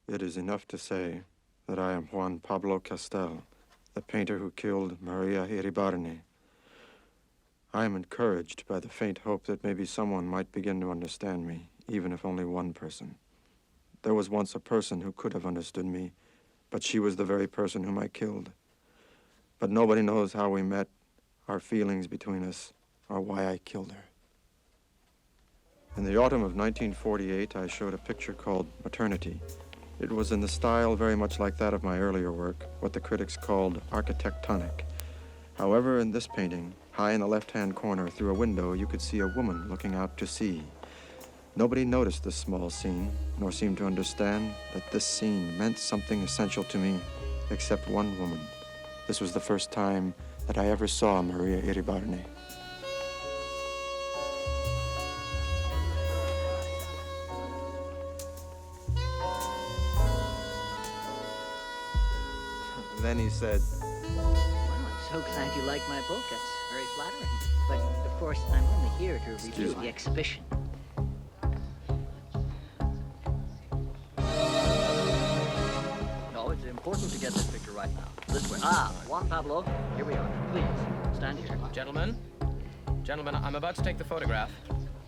It is enough to say that I am Juan Pablo Castel, the painter who killed Maria Iribarne. I am encouraged by the faint hope that maybe someone might begin to understand me, even if only one person. There was once a person who could have understood me, but she was the very person whom I killed. But nobody knows how we met, our feelings between us, or why I killed her. In the autumn of 1948, I showed a picture called Maternity. It was in the style very much like that of my earlier work, what the critics called architectonic. However, in this painting, high in the left-hand corner through a window, you could see a woman looking out to sea. Nobody noticed this small scene, nor seemed to understand that this scene meant something essential to me, except one woman. This was the first time that I ever saw Maria Iribarne. Then he said, Well, I'm so glad you like my book. That's very flattering. But, of course, I'm only here to review the exhibition. No, it's important to get this picture right now. This way. Juan Pablo, here we are. Please, stand here. Gentlemen, I'm about to take the photograph.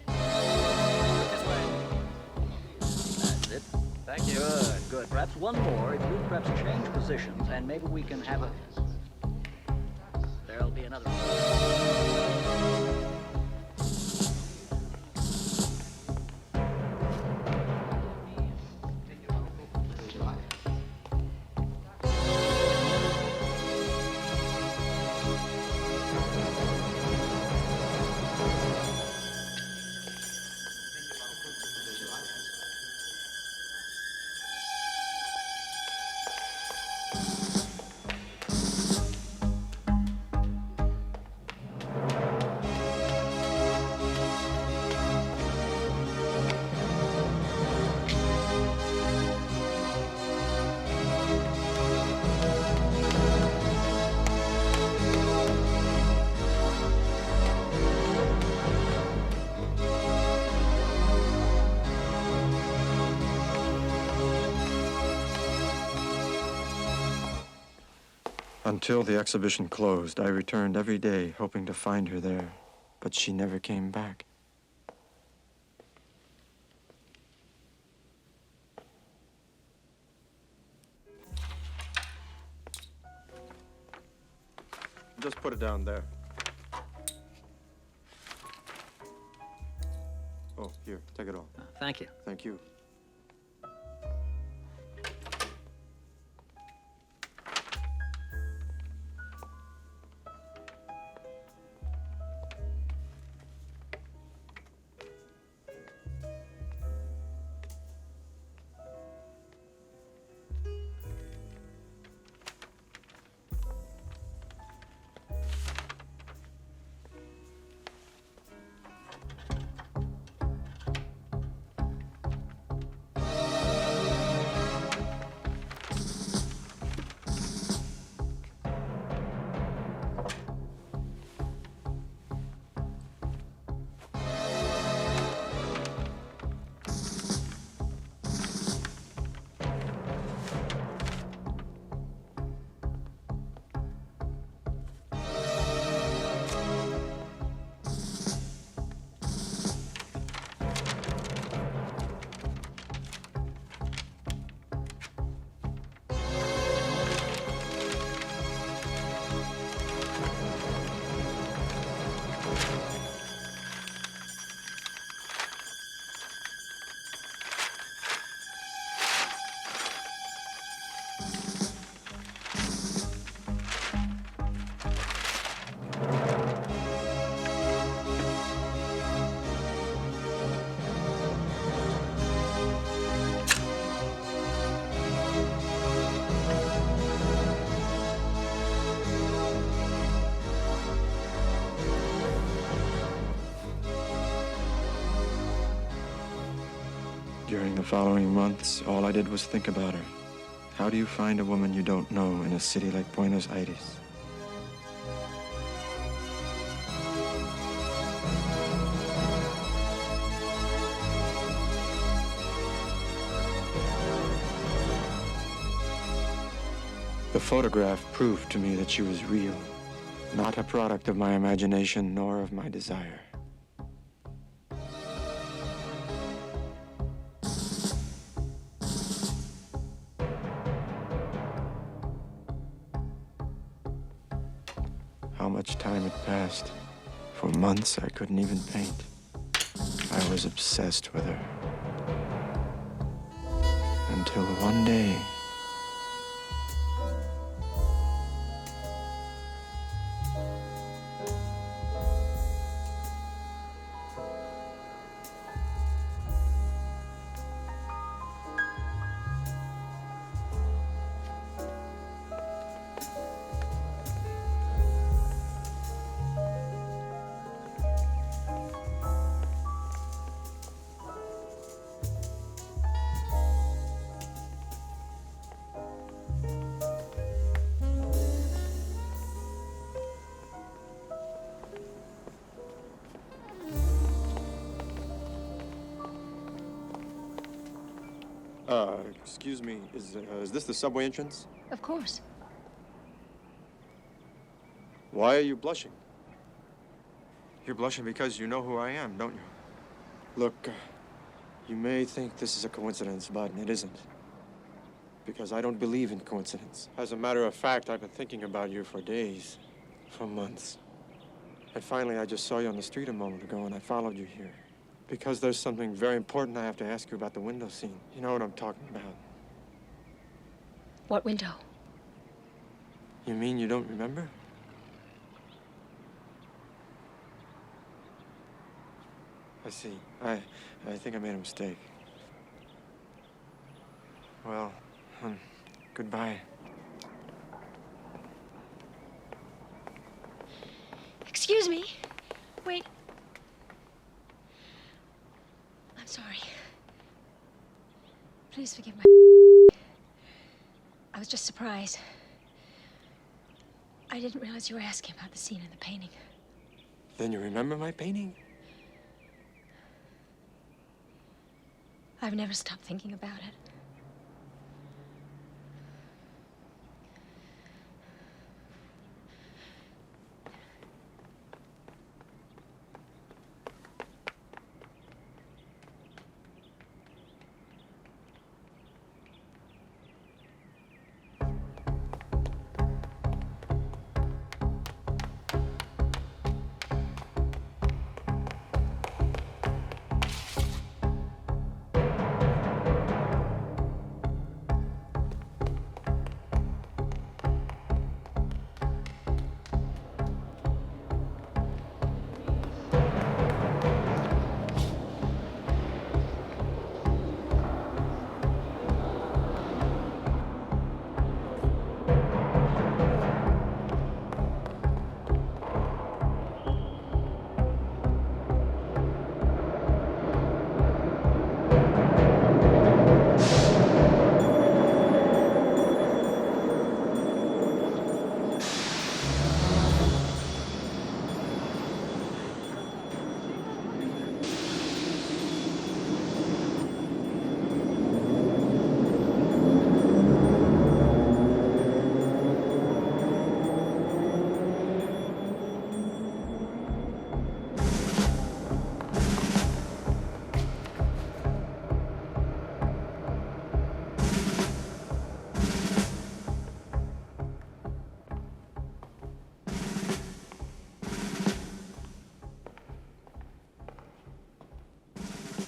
This way. That's it. Thank you. Good. Perhaps one more. If you perhaps change positions, and maybe we can have a... There'll be another one. Until the exhibition closed, I returned every day hoping to find her there, but she never came back. Just put it down there. Oh, here, take it all. Thank you. Thank you. During the following months, all I did was think about her. How do you find a woman you don't know in a city like Buenos Aires? The photograph proved to me that she was real, not a product of my imagination nor of my desire. How much time had passed. For months, I couldn't even paint. I was obsessed with her. Until one day, excuse me, is this the subway entrance? Of course. Why are you blushing? You're blushing because you know who I am, don't you? Look, you may think this is a coincidence, but it isn't. Because I don't believe in coincidence. As a matter of fact, I've been thinking about you for days, for months. And finally, I just saw you on the street a moment ago, and I followed you here. Because there's something very important I have to ask you about the window scene. You know what I'm talking about. What window? You mean you don't remember? I see. I think I made a mistake. Well, goodbye. Excuse me. Wait. I'm sorry. Please forgive my... I was just surprised. I didn't realize you were asking about the scene in the painting. Then you remember my painting? I've never stopped thinking about it.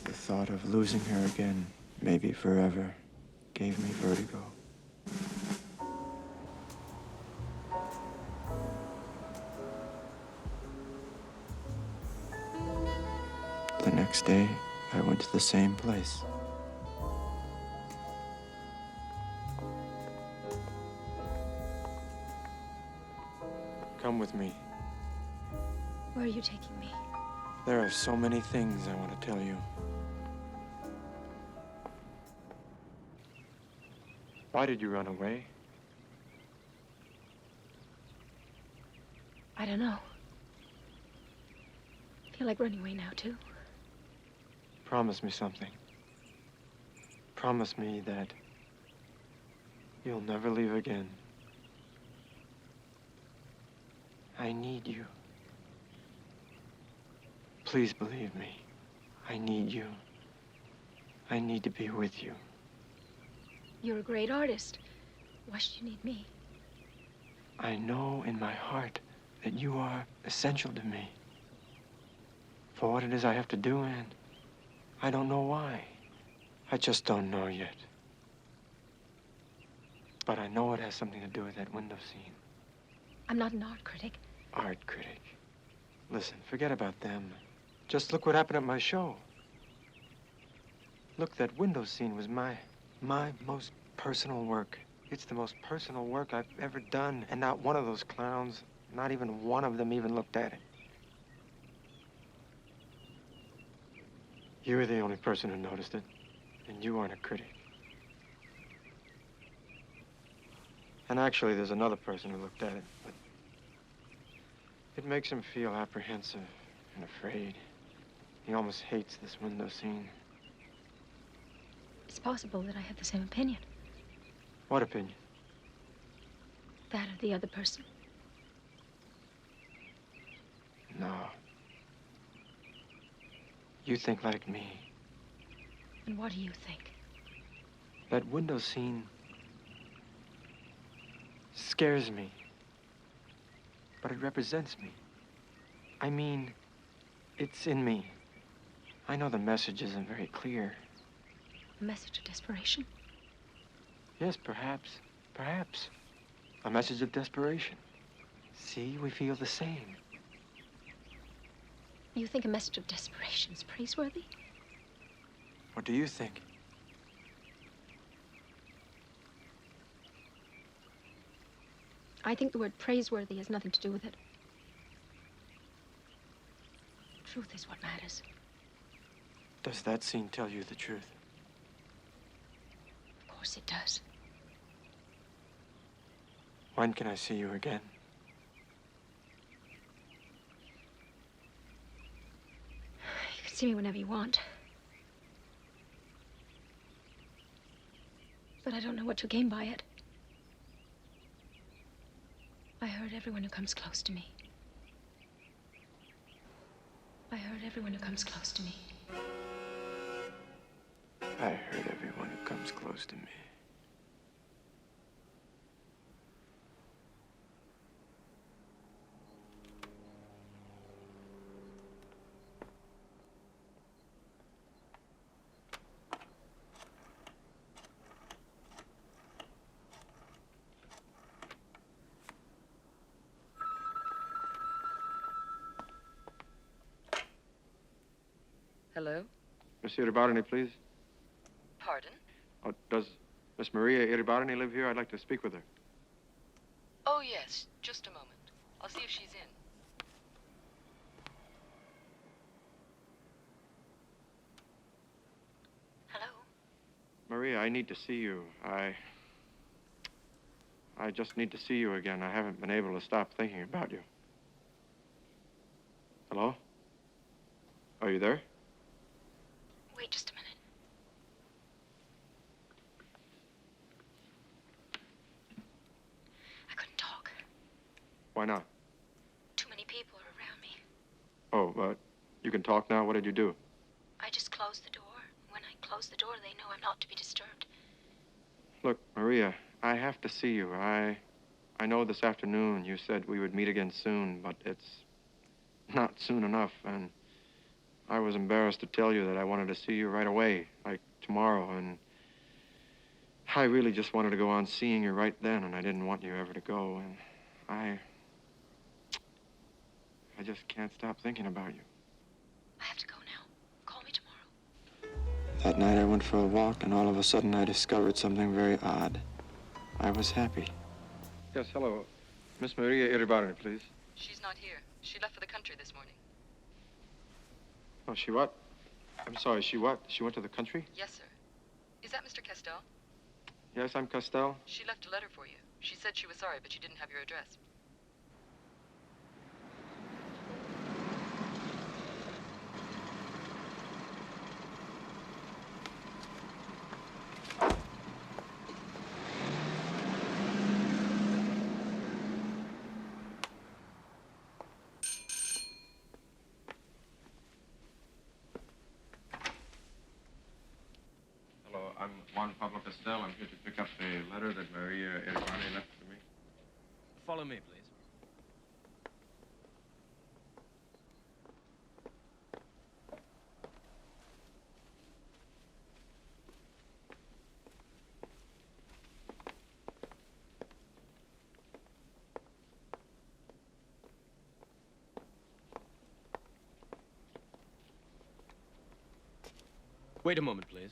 The thought of losing her again, maybe forever, gave me vertigo. The next day, I went to the same place. Come with me. Where are you taking me? There are so many things I want to tell you. Why did you run away? I don't know. Feel like running away now, too. Promise me something. Promise me that you'll never leave again. I need you. Please believe me. I need you. I need to be with you. You're a great artist. Why should you need me? I know in my heart that you are essential to me. For what it is I have to do, and I don't know why. I just don't know yet. But I know it has something to do with that window scene. I'm not an art critic. Art critic. Listen, forget about them. Just look what happened at my show. Look, that window scene was my most personal work. It's the most personal work I've ever done, and not one of those clowns, not even one of them even looked at it. You were the only person who noticed it, and you aren't a critic. And actually, there's another person who looked at it, but it makes him feel apprehensive and afraid. He almost hates this window scene. It's possible that I have the same opinion. What opinion? That of the other person. No. You think like me. And what do you think? That window scene scares me. But it represents me. I mean, it's in me. I know the message isn't very clear. A message of desperation? Yes, perhaps. Perhaps. A message of desperation. See, we feel the same. You think a message of desperation is praiseworthy? What do you think? I think the word praiseworthy has nothing to do with it. Truth is what matters. Does that scene tell you the truth? Of course it does. When can I see you again? You can see me whenever you want. But I don't know what you'll gain by it. I hurt everyone who comes close to me. I hurt everyone who comes close to me. I hurt everyone who comes close to me. Hello? Monsieur Iribarne, please. Pardon? Oh, does Miss Maria Iribarne live here? I'd like to speak with her. Oh, yes. Just a moment. I'll see if she's in. Hello? Maria, I need to see you. I just need to see you again. I haven't been able to stop thinking about you. Hello? Are you there? Wait just a minute. I couldn't talk. Why not? Too many people are around me. Oh, you can talk now? What did you do? I just closed the door. When I close the door, they know I'm not to be disturbed. Look, Maria, I have to see you. I know this afternoon you said we would meet again soon, but it's not soon enough, and I was embarrassed to tell you that I wanted to see you right away, like tomorrow, and I really just wanted to go on seeing you right then, and I didn't want you ever to go, and I just can't stop thinking about you. I have to go now. Call me tomorrow. That night I went for a walk, and all of a sudden I discovered something very odd. I was happy. Yes, hello. Miss Maria Iribarne, please. She's not here. She left for the country this morning. Oh, she what? I'm sorry, she what? She went to the country? Yes, sir. Is that Mr. Castell? Yes, I'm Castell. She left a letter for you. She said she was sorry, but she didn't have your address. Juan Pablo Castel. I'm here to pick up the letter that Maria Iribani left for me. Follow me, please. Wait a moment, please.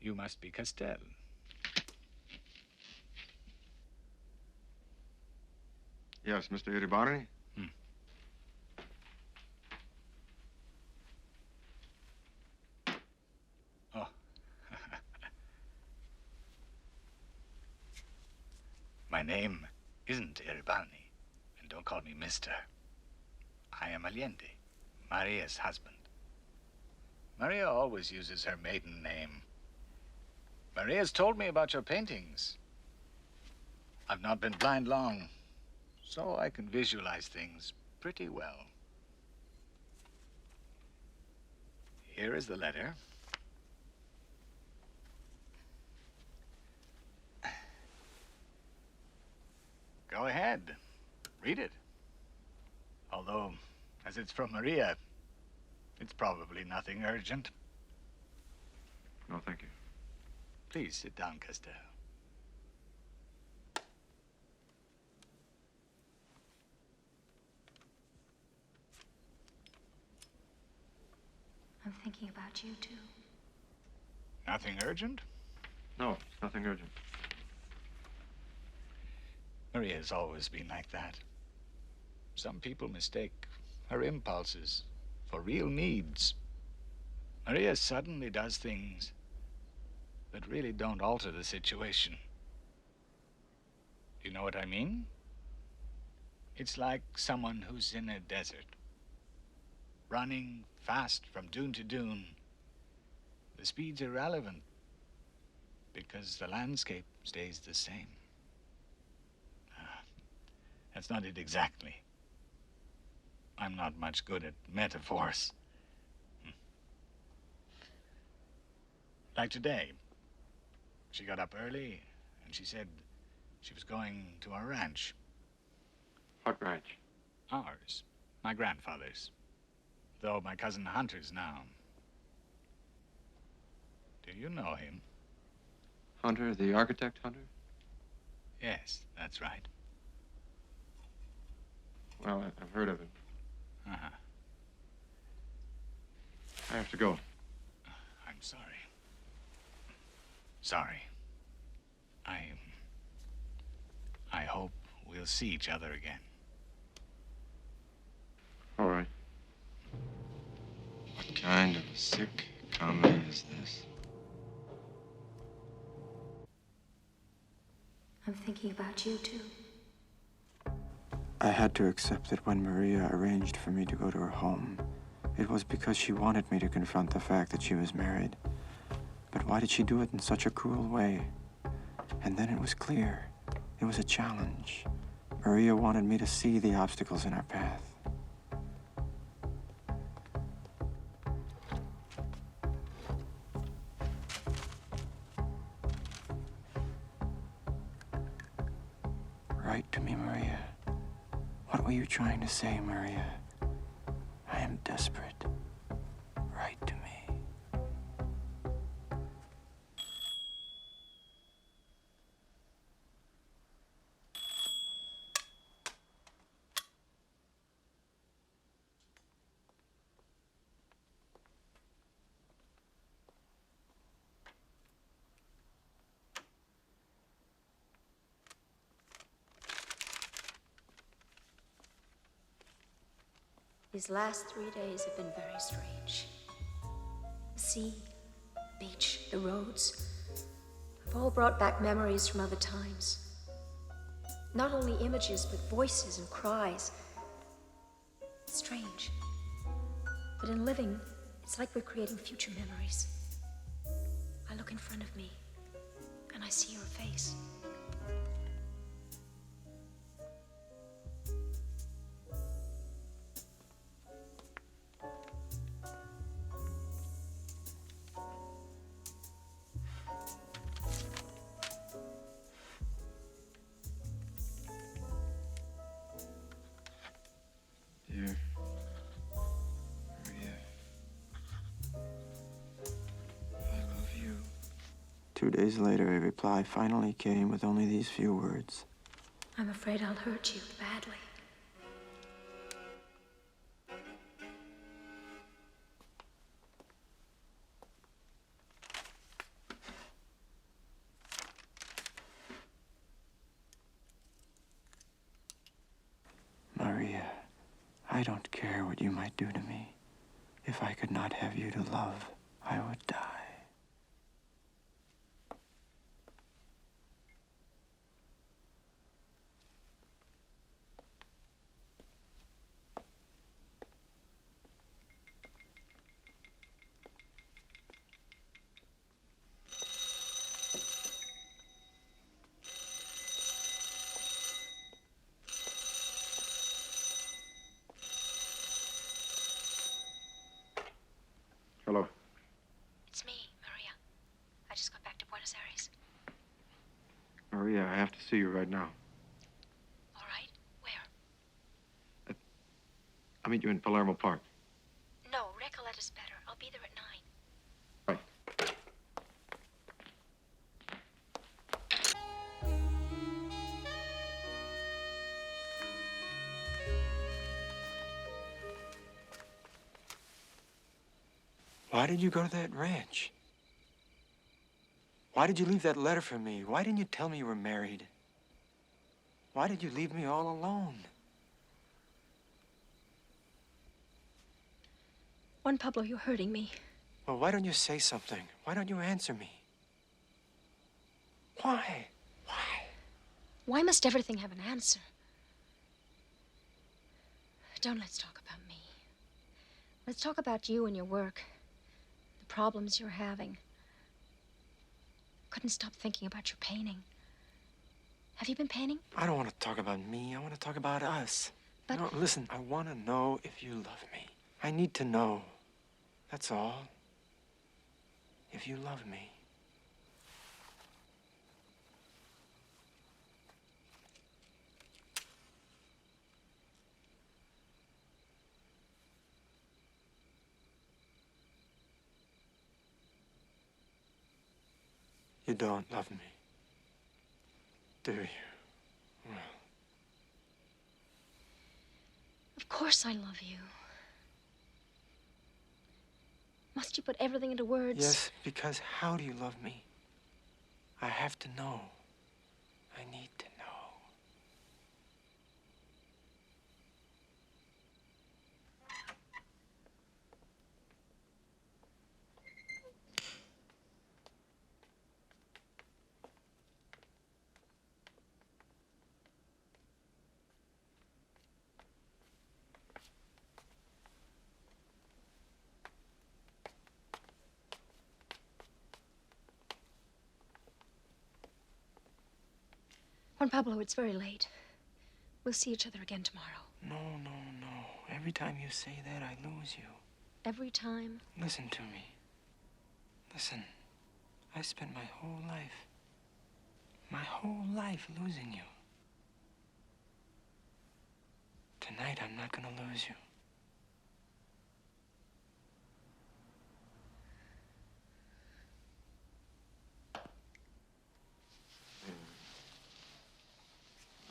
You must be Castel. Yes, Mr. Iribani? Oh. My name isn't Iribani, and don't call me Mister. I am Allende, Maria's husband. Maria always uses her maiden name. Maria's told me about your paintings. I've not been blind long, so I can visualize things pretty well. Here is the letter. Go ahead, read it. Although, as it's from Maria, it's probably nothing urgent. No, thank you. Please sit down, Castel. I'm thinking about you, too. Nothing urgent? No, it's nothing urgent. Maria's always been like that. Some people mistake her impulses for real needs. Maria suddenly does things that really don't alter the situation. Do you know what I mean? It's like someone who's in a desert, running fast from dune to dune. The speed's irrelevant because the landscape stays the same. That's not it exactly. I'm not much good at metaphors. Like today, she got up early and she said she was going to our ranch. What ranch? Ours. My grandfather's. Though my cousin Hunter's now. Do you know him? Hunter, the architect Hunter? Yes, that's right. Well, I've heard of him. Uh-huh. I have to go. I'm sorry. Sorry. I hope we'll see each other again. All right. What kind of a sick comedy is this? I'm thinking about you, too. I had to accept that when Maria arranged for me to go to her home, it was because she wanted me to confront the fact that she was married. But why did she do it in such a cruel way? And then it was clear. It was a challenge. Maria wanted me to see the obstacles in our path. Write to me, Maria. What were you trying to say, Maria? I am desperate. Write to me. These last 3 days have been very strange. The sea, the beach, the roads have all brought back memories from other times. Not only images, but voices and cries. It's strange. But in living, it's like we're creating future memories. I look in front of me, and I see your face. Dear Maria, I love you. 2 days later, a reply finally came with only these few words. I'm afraid I'll hurt you badly. Maria, I don't care what you might do to me. If I could not have you to love, I would die. Hello. It's me, Maria. I just got back to Buenos Aires. Maria, I have to see you right now. All right? Where? I'll meet you in Palermo Park. No, Recoletta's better. I'll be there at 9. Right. Why did you go to that ranch? Why did you leave that letter for me? Why didn't you tell me you were married? Why did you leave me all alone? Juan Pablo, you're hurting me. Well, why don't you say something? Why don't you answer me? Why? Why? Why must everything have an answer? Don't let's talk about me. Let's talk about you and your work. The problems you're having. Couldn't stop thinking about your painting. Have you been painting? I don't want to talk about me. I want to talk about us. But- No, listen, I want to know if you love me. I need to know. That's all. If you love me. You don't love me, do you? Well, Of course I love you. Must you put everything into words? yes, because how do you love me? I have to know. I need to know. Juan Pablo, it's very late. We'll see each other again tomorrow. No, no, no. Every time you say that, I lose you. Every time. Listen to me. Listen. I spent my whole life losing you. Tonight, I'm not gonna lose you.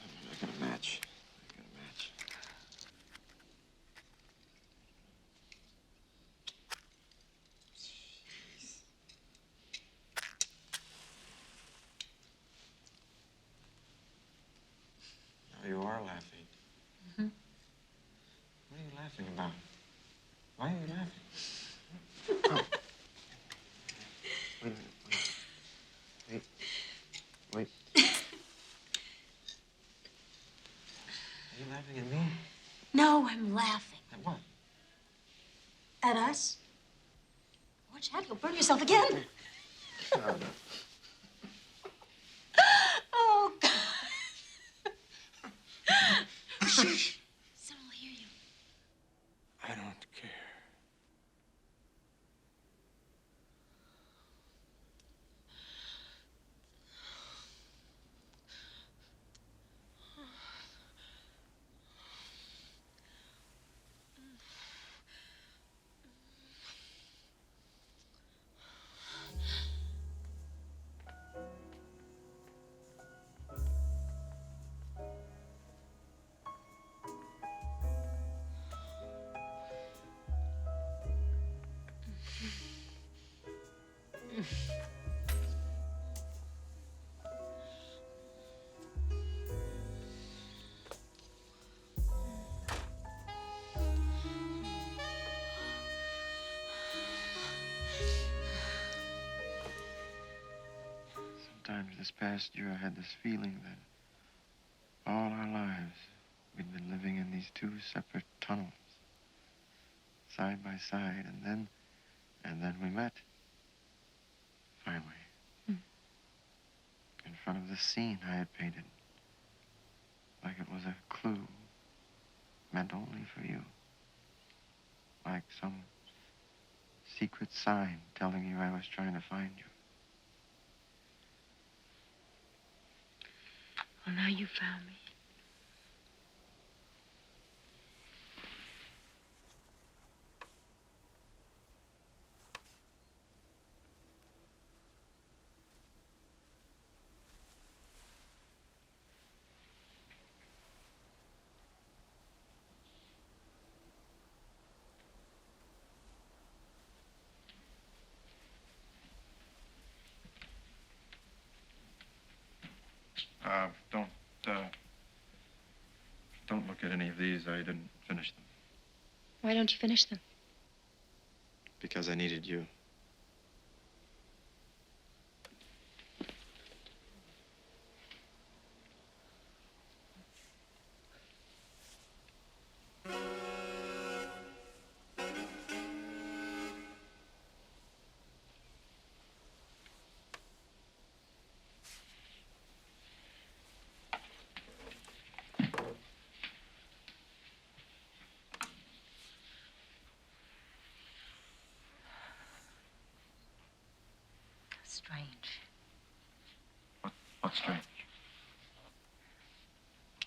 I got a match. Now you are laughing. Mhm. What are you laughing laughing about? Why are you laughing? Oh. Wait a minute. Wait. Are you laughing at me? No, I'm laughing. At what? At us? Watch out, you'll burn yourself again. Oh, Oh, God. Shh. Someone will hear you. I don't care. Sometimes this past year, I had this feeling that all our lives we'd been living in these two separate tunnels, side by side, and then we met. Finally. In front of the scene I had painted. Like it was a clue meant only for you. Like some secret sign telling you I was trying to find you. Well, now you found me. Don't look at any of these. I didn't finish them. Why don't you finish them? Because I needed you. Strange. What's strange?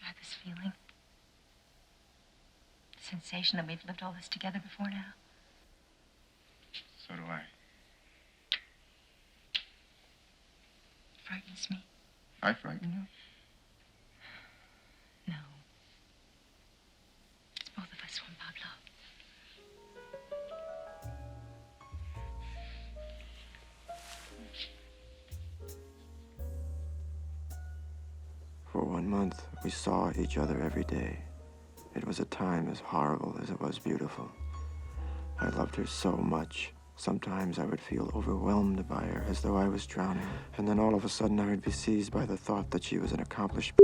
I had this feeling. The sensation that we've lived all this together before now. So do I. It frightens me. I frighten you? No. It's both of us, Juan Pablo. For 1 month, we saw each other every day. It was a time as horrible as it was beautiful. I loved her so much. Sometimes I would feel overwhelmed by her, as though I was drowning. And then all of a sudden, I would be seized by the thought that she was an accomplished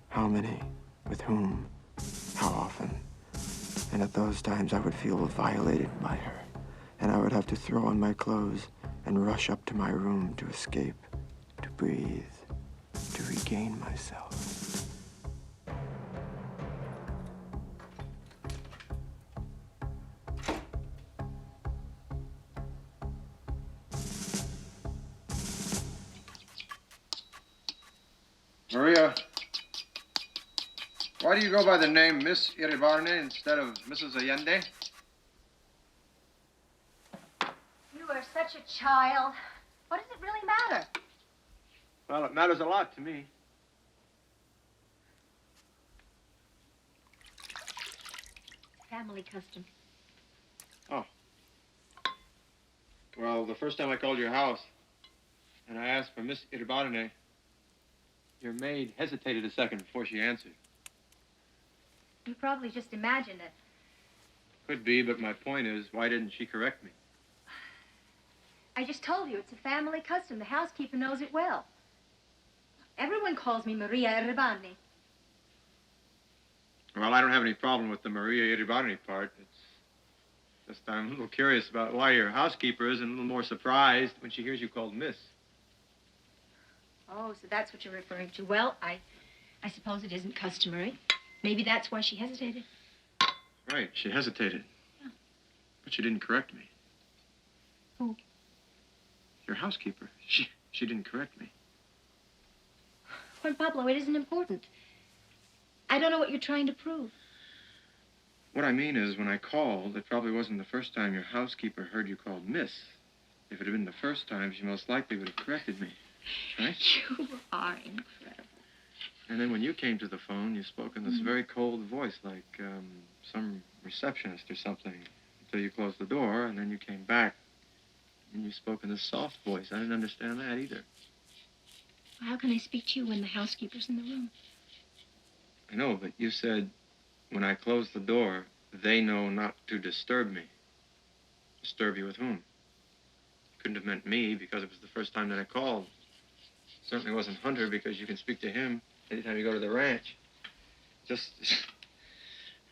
How many? With whom? How often? And at those times, I would feel violated by her. And I would have to throw on my clothes and rush up to my room to escape, to breathe, to regain myself. Maria, why do you go by the name Miss Iribarne instead of Mrs. Allende? You are such a child. What does it really matter? Well, it matters a lot to me. Family custom. Oh. Well, the first time I called your house and I asked for Miss Iribarne, your maid hesitated a second before she answered. You probably just imagined it. Could be, but my point is, why didn't she correct me? I just told you, it's a family custom. The housekeeper knows it well. Everyone calls me Maria Iribarne. Well, I don't have any problem with the Maria Iribarne part. It's just I'm a little curious about why your housekeeper isn't a little more surprised when she hears you called Miss. Oh, so that's what you're referring to. Well, I suppose it isn't customary. Maybe that's why she hesitated. Right, she hesitated. Yeah. But she didn't correct me. Who? Your housekeeper. She didn't correct me. Juan Pablo, it isn't important. I don't know what you're trying to prove. What I mean is, when I called, it probably wasn't the first time your housekeeper heard you called Miss. If it had been the first time, she most likely would have corrected me. Right? You are incredible. And then when you came to the phone, you spoke in this very cold voice, like some receptionist or something, until you closed the door, and then you came back, and you spoke in this soft voice. I didn't understand that either. How can I speak to you when the housekeeper's in the room? I know, but you said, when I close the door, they know not to disturb me. Disturb you with whom? You couldn't have meant me because it was the first time that I called. Certainly wasn't Hunter because you can speak to him anytime you go to the ranch. Just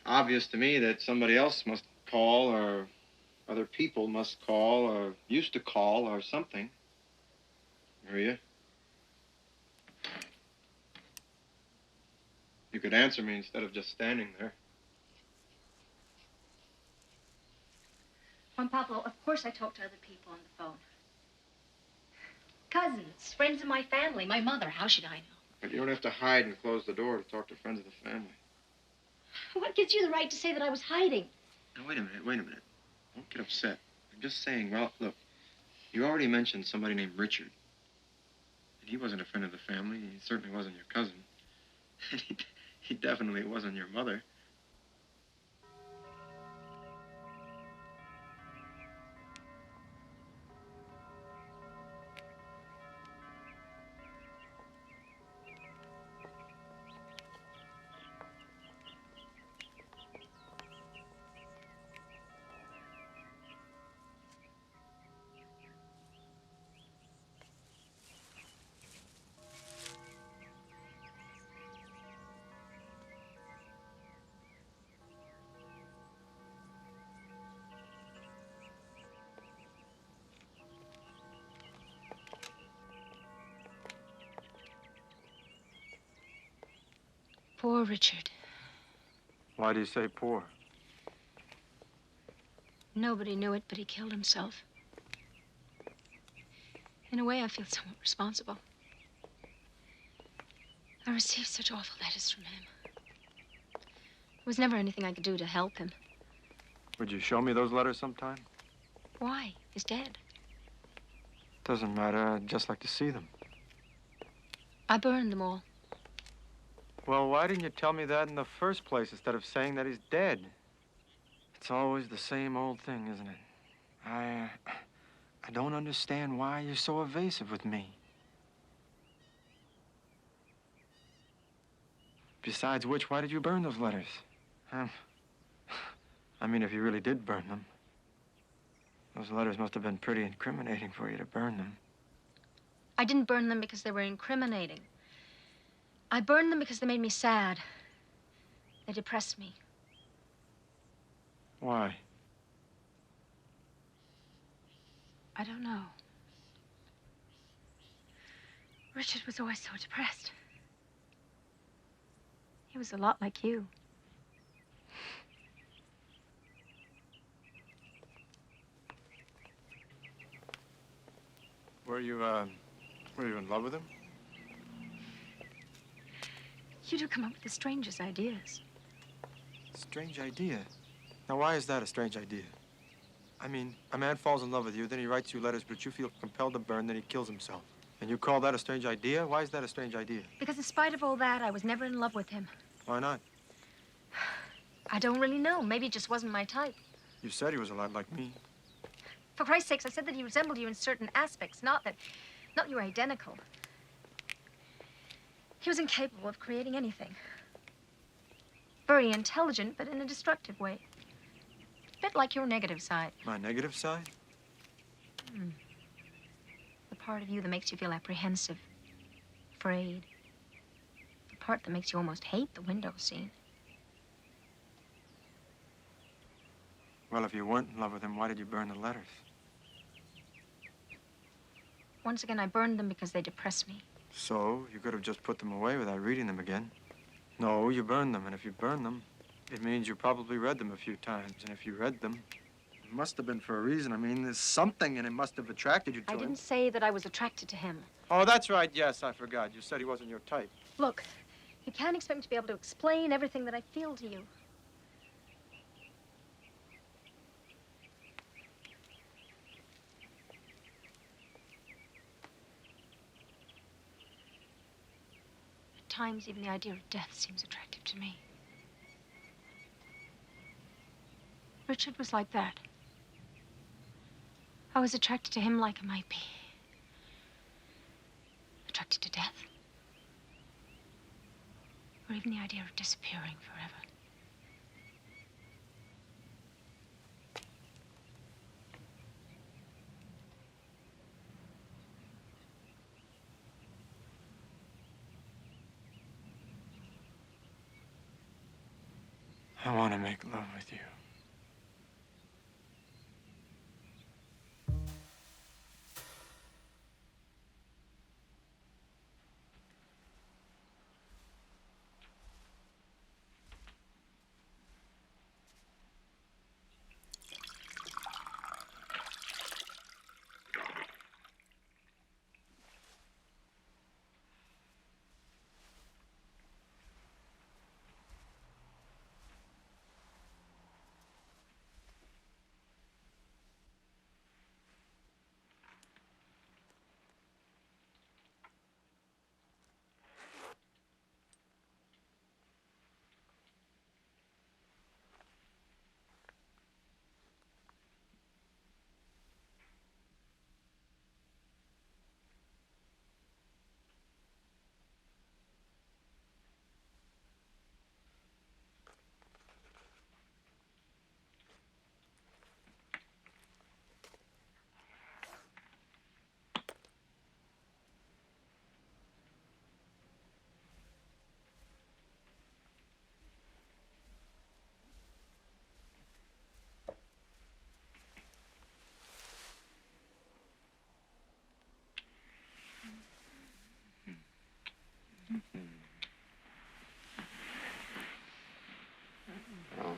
obvious to me that somebody else must call, or other people must call, or used to call, or something. Maria? You could answer me instead of just standing there. Juan Pablo, of course I talk to other people on the phone. Cousins, friends of my family, my mother. How should I know? But you don't have to hide and close the door to talk to friends of the family. What gives you the right to say that I was hiding? Now, wait a minute. Don't get upset. I'm just saying, well, look, you already mentioned somebody named Richard. And he wasn't a friend of the family. He certainly wasn't your cousin. And he definitely wasn't your mother. Poor Richard. Why do you say poor? Nobody knew it, but he killed himself. In a way, I feel somewhat responsible. I received such awful letters from him. There was never anything I could do to help him. Would you show me those letters sometime? Why? He's dead. Doesn't matter. I'd just like to see them. I burned them all. Well, why didn't you tell me that in the first place instead of saying that he's dead? It's always the same old thing, isn't it? I don't understand why you're so evasive with me. Besides which, why did you burn those letters? I mean, if you really did burn them. Those letters must have been pretty incriminating for you to burn them. I didn't burn them because they were incriminating. I burned them because they made me sad. They depressed me. Why? I don't know. Richard was always so depressed. He was a lot like you. Were you in love with him? You do come up with the strangest ideas. Strange idea. Now, why is that a strange idea? I mean, a man falls in love with you, then he writes you letters, but you feel compelled to burn, then he kills himself. And you call that a strange idea? Why is that a strange idea? Because in spite of all that, I was never in love with him. Why not? I don't really know. Maybe it just wasn't my type. You said he was a lot like me. For Christ's sakes, I said that he resembled you in certain aspects, not you were identical. He was incapable of creating anything. very intelligent, but in a destructive way. A bit like your negative side. My negative side? The part of you that makes you feel apprehensive, afraid. The part that makes you almost hate the window scene. Well, if you weren't in love with him, why did you burn the letters? Once again, I burned them because they depress me. So, you could have just put them away without reading them again. No, you burned them, and if you burn them, it means you probably read them a few times. And if you read them, it must have been for a reason. I mean, there's something, and it must have attracted you to I him. didn't say that I was attracted to him. Oh, that's right. Yes, I forgot. You said he wasn't your type. Look, you can't expect me to be able to explain everything that I feel to you. At times, even the idea of death seems attractive to me. Richard was like that. I was attracted to him like I might be. Attracted to death. Or even the idea of disappearing forever. I want to make love with you. Oh.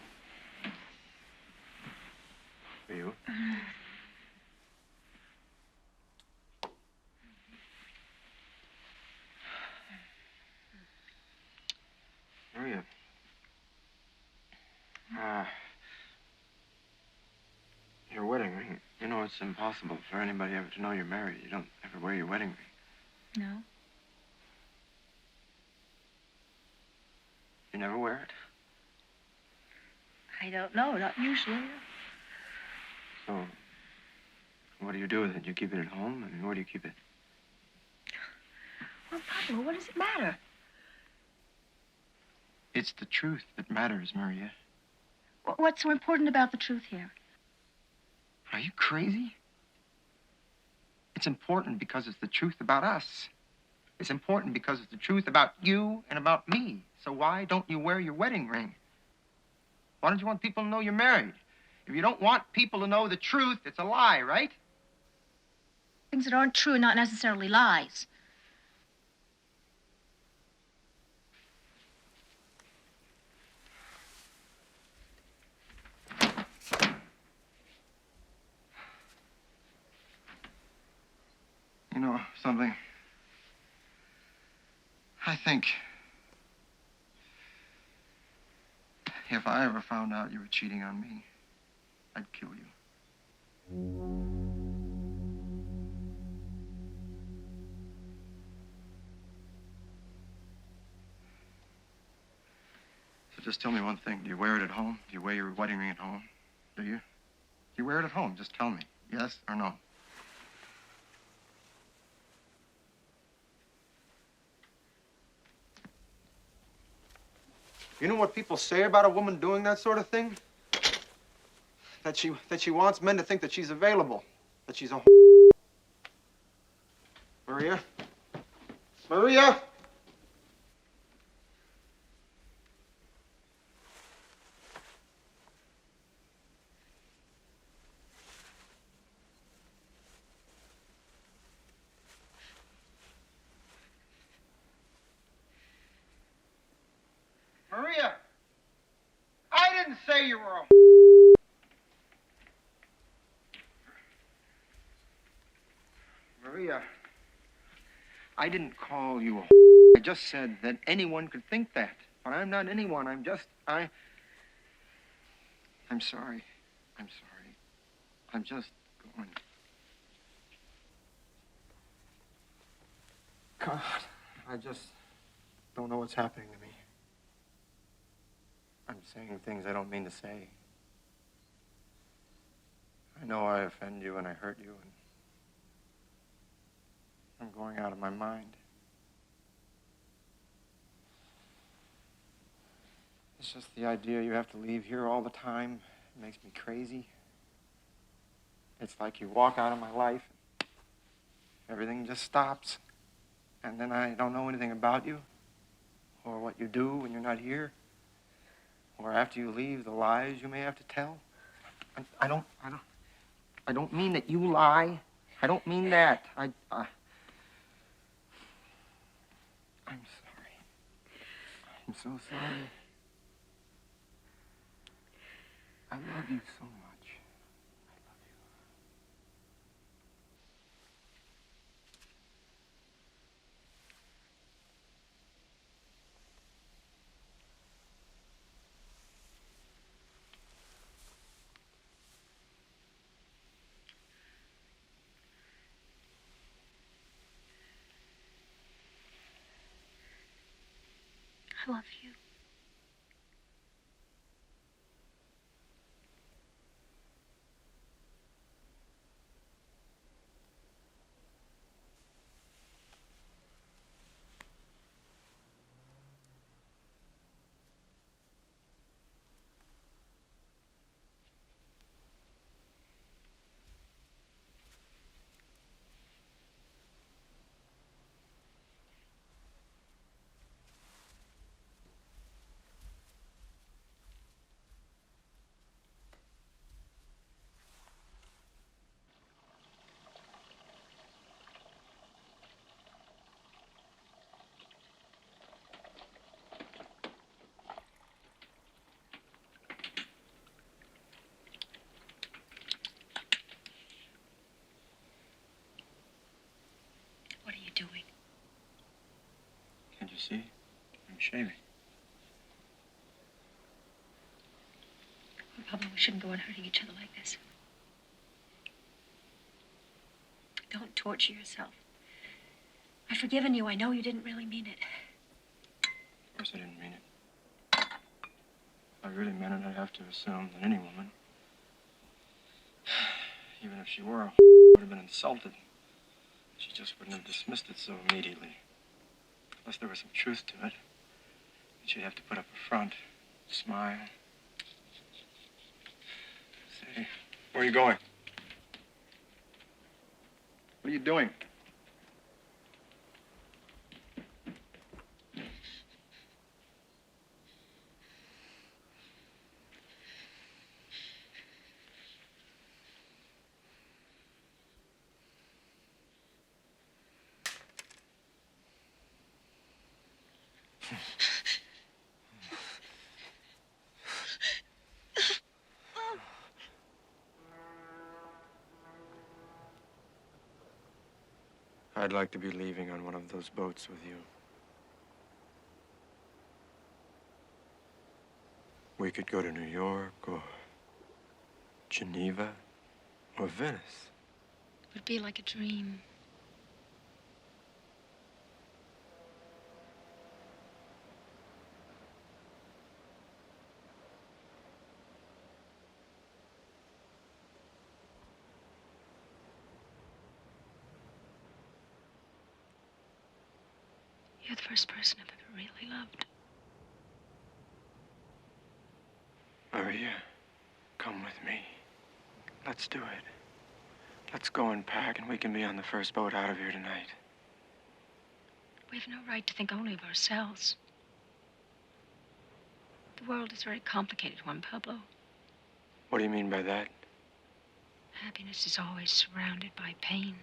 For you? Maria. Your wedding ring. You know, it's impossible for anybody ever to know you're married. You don't ever wear your wedding ring. No. You never wear it? I don't know, not usually. So, what do you do with it? You keep it at home? I mean, where do you keep it? Well, Pablo, what does it matter? It's the truth that matters, Maria. What's so important about the truth here? Are you crazy? It's important because it's the truth about us. It's important because it's the truth about you and about me. So why don't you wear your wedding ring? Why don't you want people to know you're married? If you don't want people to know the truth, it's a lie, right? Things that aren't true are not necessarily lies. You know something? I think if I ever found out you were cheating on me, I'd kill you. So just tell me one thing. Do you wear it at home? Do you wear your wedding ring at home? Do you? Do you wear it at home? Just tell me. Yes or no? You know what people say about a woman doing that sort of thing? That she wants men to think that she's available, that she's a Maria? Maria? Maria! I didn't say you were a Maria, I didn't call you a I just said that anyone could think that. But I'm not anyone. I'm sorry. I'm sorry. I'm just going. God, I just don't know what's happening to me. I'm saying things I don't mean to say. I know I offend you and I hurt you, and I'm going out of my mind. It's just the idea you have to leave here all the time. It makes me crazy. It's like you walk out of my life, everything just stops, and then I don't know anything about you, or what you do when you're not here, or after you leave, the lies you may have to tell. I don't mean that you lie. I don't mean that. I'm sorry. I'm so sorry. I love you so much. I love you. What are you doing? Can't you see? I'm shaving. Pablo, we shouldn't go on hurting each other like this. Don't torture yourself. I've forgiven you. I know you didn't really mean it. Of course I didn't mean it. If I really meant it, I'd have to assume that any woman, even if she were a would have been insulted. She just wouldn't have dismissed it so immediately. Unless there was some truth to it. And she'd have to put up a front, smile. Say, where are you going? What are you doing? I'd like to be leaving on one of those boats with you. We could go to New York or Geneva or Venice. It would be like a dream. You're the first person I've ever really loved. Maria, come with me. Let's do it. Let's go and pack, and we can be on the first boat out of here tonight. We've no right to think only of ourselves. The world is very complicated, Juan Pablo. What do you mean by that? Happiness is always surrounded by pain.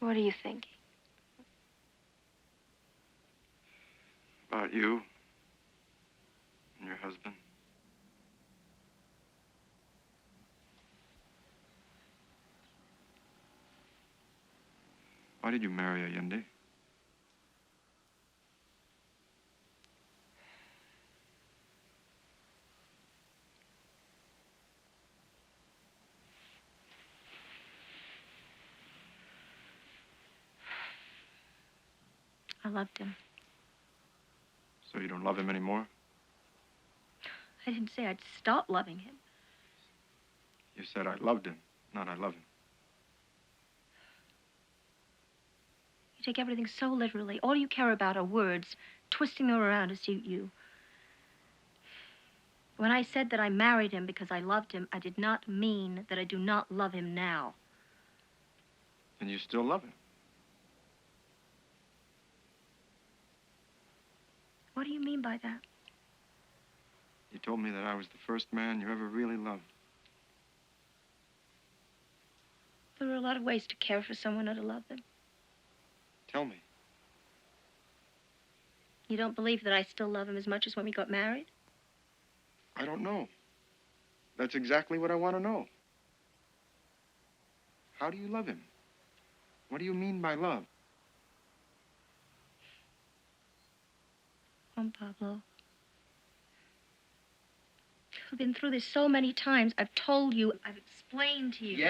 What are you thinking? About you and your husband. Why did you marry Allende? I loved him. So you don't love him anymore? I didn't say I'd stop loving him. You said I loved him, not I love him. You take everything so literally. All you care about are words, twisting them around to suit you. When I said that I married him because I loved him, I did not mean that I do not love him now. And you still love him? What do you mean by that? You told me that I was the first man you ever really loved. There are a lot of ways to care for someone or to love them. Tell me. You don't believe that I still love him as much as when we got married? I don't know. That's exactly what I want to know. How do you love him? What do you mean by love? Juan Pablo. I've been through this so many times. I've told you, I've explained to you.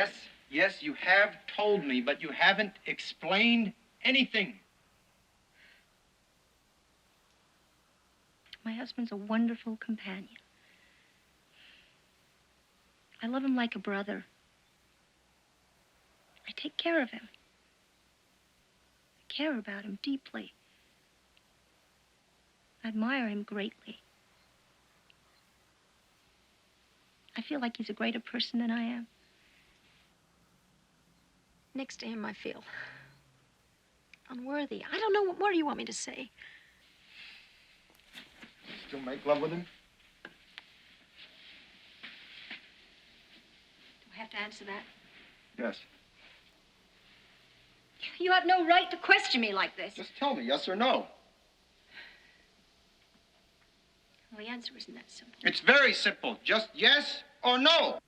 Yes, you have told me, but you haven't explained anything. My husband's a wonderful companion. I love him like a brother. I take care of him. I care about him deeply. I admire him greatly. I feel like he's a greater person than I am. Next to him, I feel unworthy. I don't know. What more do you want me to say? Still make love with him? Do I have to answer that? Yes. You have no right to question me like this. Just tell me, yes or no. Well, the answer isn't that simple. It's very simple. Just yes or no.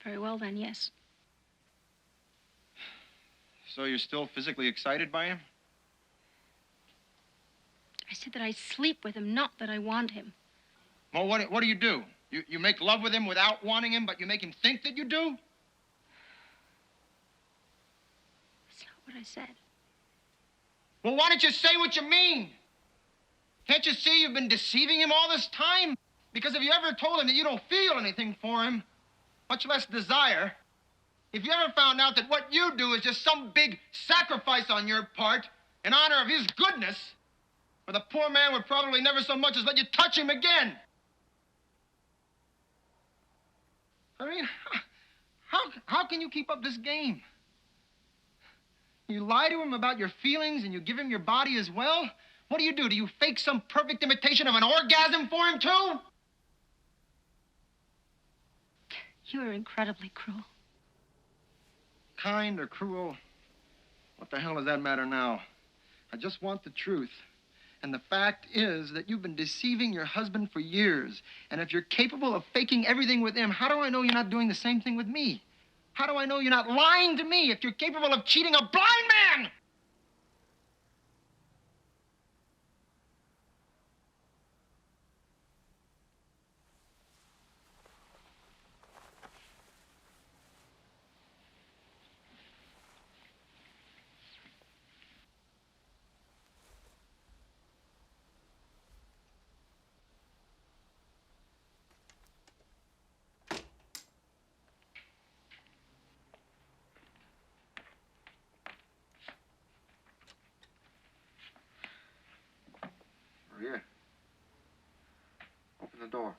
Very well, then, yes. So you're still physically excited by him? I said that I sleep with him, not that I want him. Well, what do? You make love with him without wanting him, but you make him think that you do? That's not what I said. Well, why don't you say what you mean? Can't you see you've been deceiving him all this time? Because if you ever told him that you don't feel anything for him, much less desire, if you ever found out that what you do is just some big sacrifice on your part in honor of his goodness, well, the poor man would probably never so much as let you touch him again. I mean, how can you keep up this game? You lie to him about your feelings and you give him your body as well? What do? Do you fake some perfect imitation of an orgasm for him, too? You are incredibly cruel. Kind or cruel? What the hell does that matter now? I just want the truth. And the fact is that you've been deceiving your husband for years. And if you're capable of faking everything with him, how do I know you're not doing the same thing with me? How do I know you're not lying to me if you're capable of cheating a blind man? the door.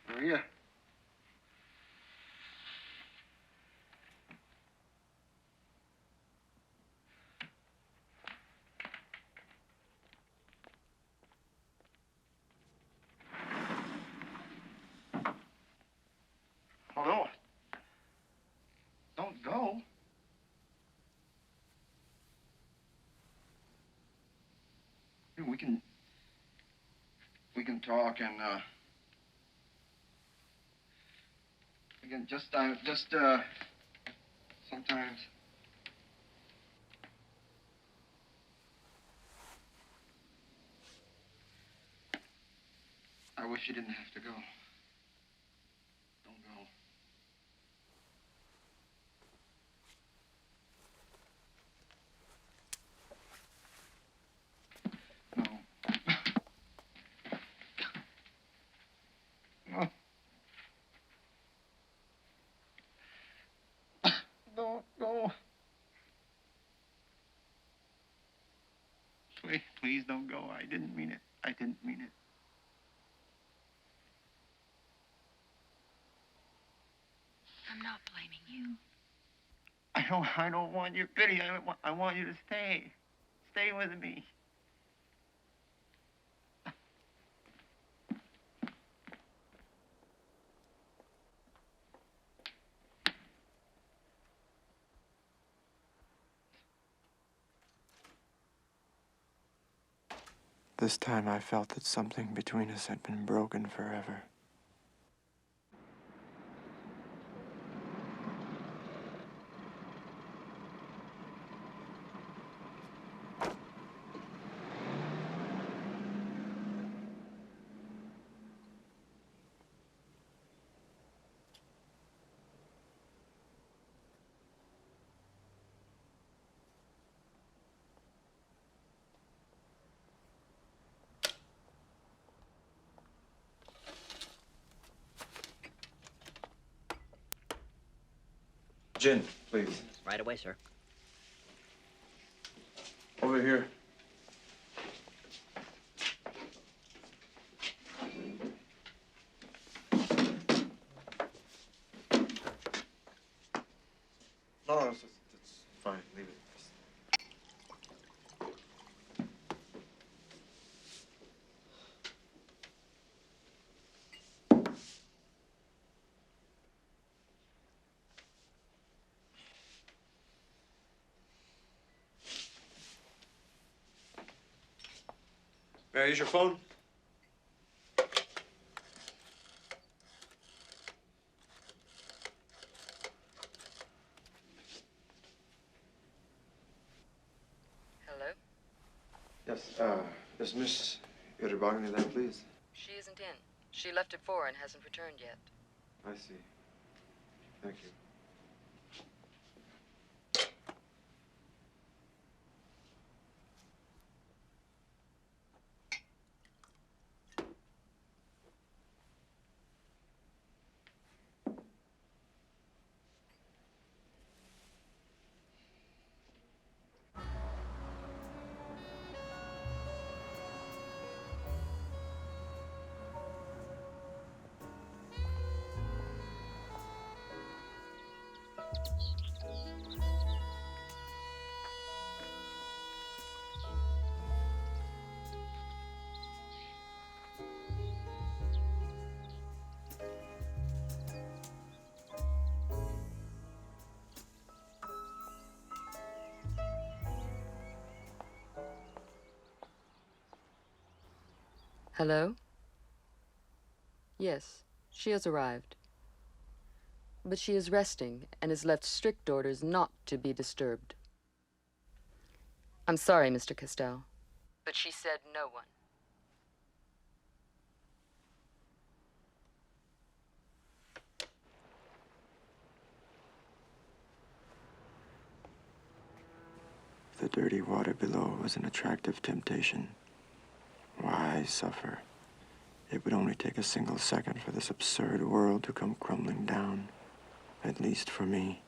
Maria. Oh, no. Don't go. We can talk and, again, sometimes. I wish you didn't have to go. Don't go. No. Don't go. Please don't go. I didn't mean it. I didn't mean it. I'm not blaming you. I don't want your pity. I want you to stay. Stay with me. This time I felt that something between us had been broken forever. Gin, please. Right away, sir. Over here. No, it's fine. Leave it. May I use your phone? Hello? Yes, is Miss Iribarne there, please? She isn't in. She left at 4 and hasn't returned yet. I see. Thank you. Hello? Yes, she has arrived. But she is resting and has left strict orders not to be disturbed. I'm sorry, Mr. Castell. But she said no one. The dirty water below was an attractive temptation. Why suffer? It would only take a single second for this absurd world to come crumbling down, at least for me.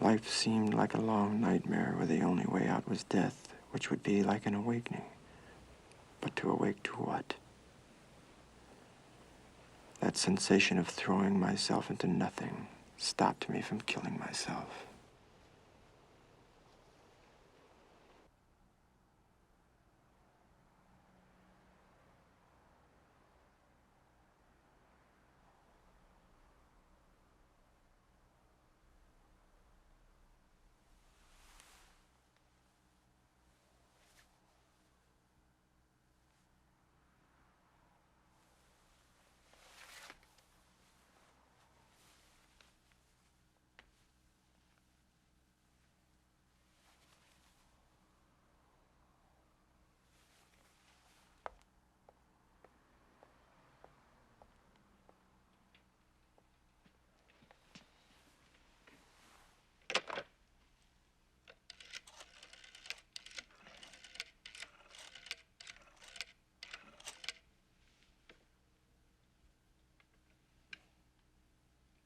Life seemed like a long nightmare where the only way out was death, which would be like an awakening, But to awake to what? That sensation of throwing myself into nothing stopped me from killing myself.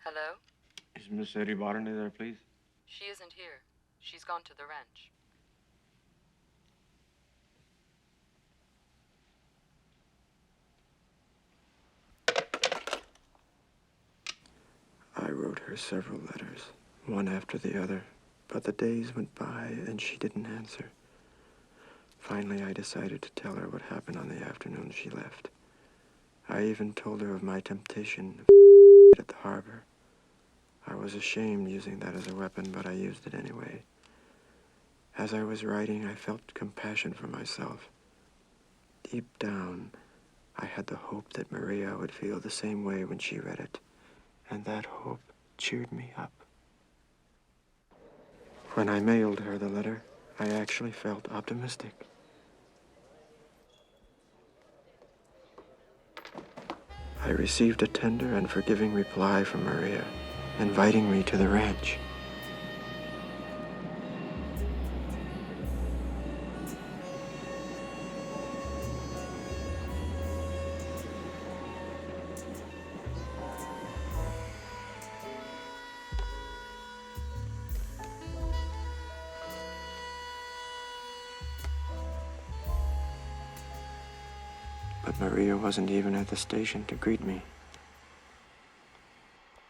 Hello? Is Miss Iribarne there, please? She isn't here. She's gone to the ranch. I wrote her several letters, one after the other, but the days went by and she didn't answer. Finally, I decided to tell her what happened on the afternoon she left. I even told her of my temptation at the harbor. I was ashamed using that as a weapon, but I used it anyway. As I was writing, I felt compassion for myself. Deep down, I had the hope that Maria would feel the same way when she read it, and that hope cheered me up. When I mailed her the letter, I actually felt optimistic. I received a tender and forgiving reply from Maria, inviting me to the ranch. But Maria wasn't even at the station to greet me.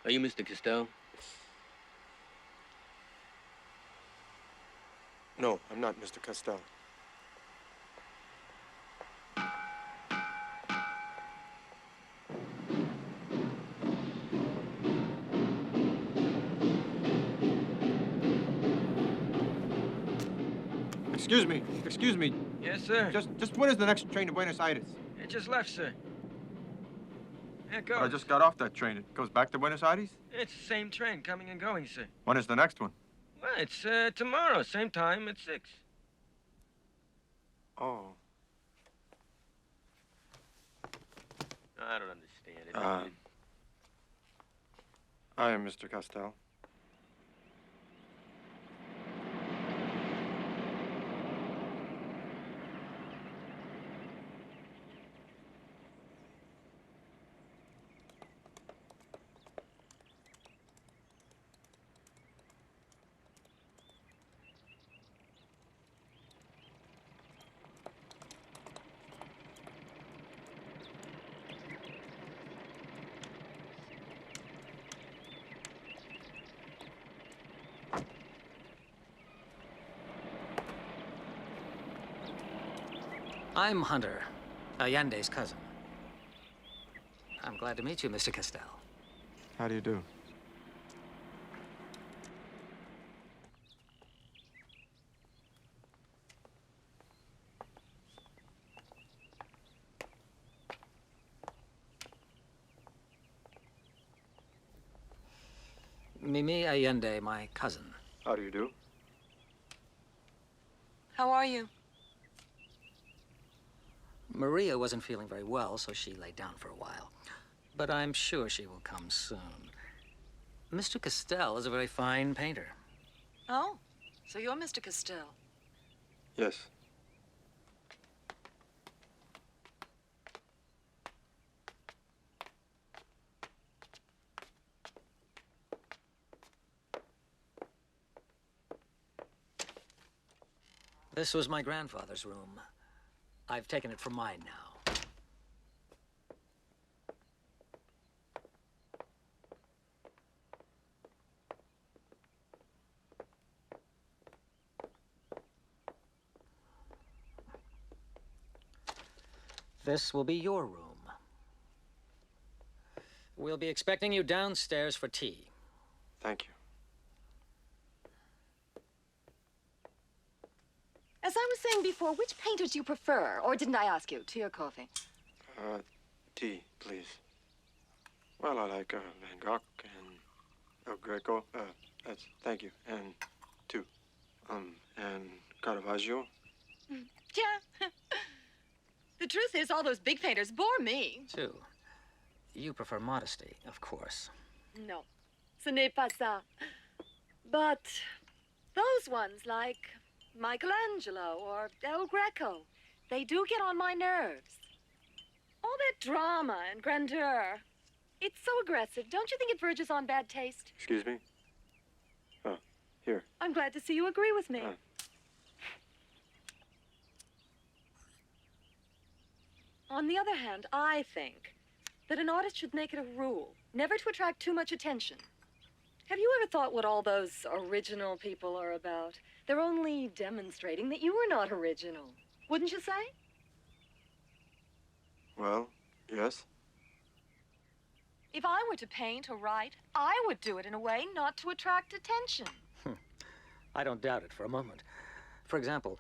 Are you Mr. Castell? No, I'm not Mr. Castell. Excuse me. Yes, sir. Just when is the next train to Buenos Aires? It just left, sir. Here it goes. I just got off that train. It goes back to Buenos Aires? It's the same train coming and going, sir. When is the next one? Well, it's tomorrow, same time at 6. Oh. I don't understand it. I am Mr. Castell. I'm Hunter, Allende's cousin. I'm glad to meet you, Mr. Castell. How do you do? Mimi Allende, my cousin. How do you do? How are you? Maria wasn't feeling very well, so she lay down for a while. But I'm sure she will come soon. Mr. Castell is a very fine painter. Oh, so you're Mr. Castell. Yes. This was my grandfather's room. I've taken it for mine now. This will be your room. We'll be expecting you downstairs for tea. Thank you. As I was saying before, which painters do you prefer? Or didn't I ask you? Tea or coffee? Tea, please. Well, I like Van Gogh and Greco. Thank you. And two. And Caravaggio. Yeah. The truth is, all those big painters bore me. Two. You prefer modesty, of course. No, ce n'est pas ça. But those ones like Michelangelo or El Greco, they do get on my nerves. All that drama and grandeur. It's so aggressive. Don't you think it verges on bad taste? Excuse me? Oh, here. I'm glad to see you agree with me. On the other hand, I think that an artist should make it a rule never to attract too much attention. Have you ever thought what all those original people are about? They're only demonstrating that you are not original. Wouldn't you say? Well, yes. If I were to paint or write, I would do it in a way not to attract attention. I don't doubt it for a moment. For example,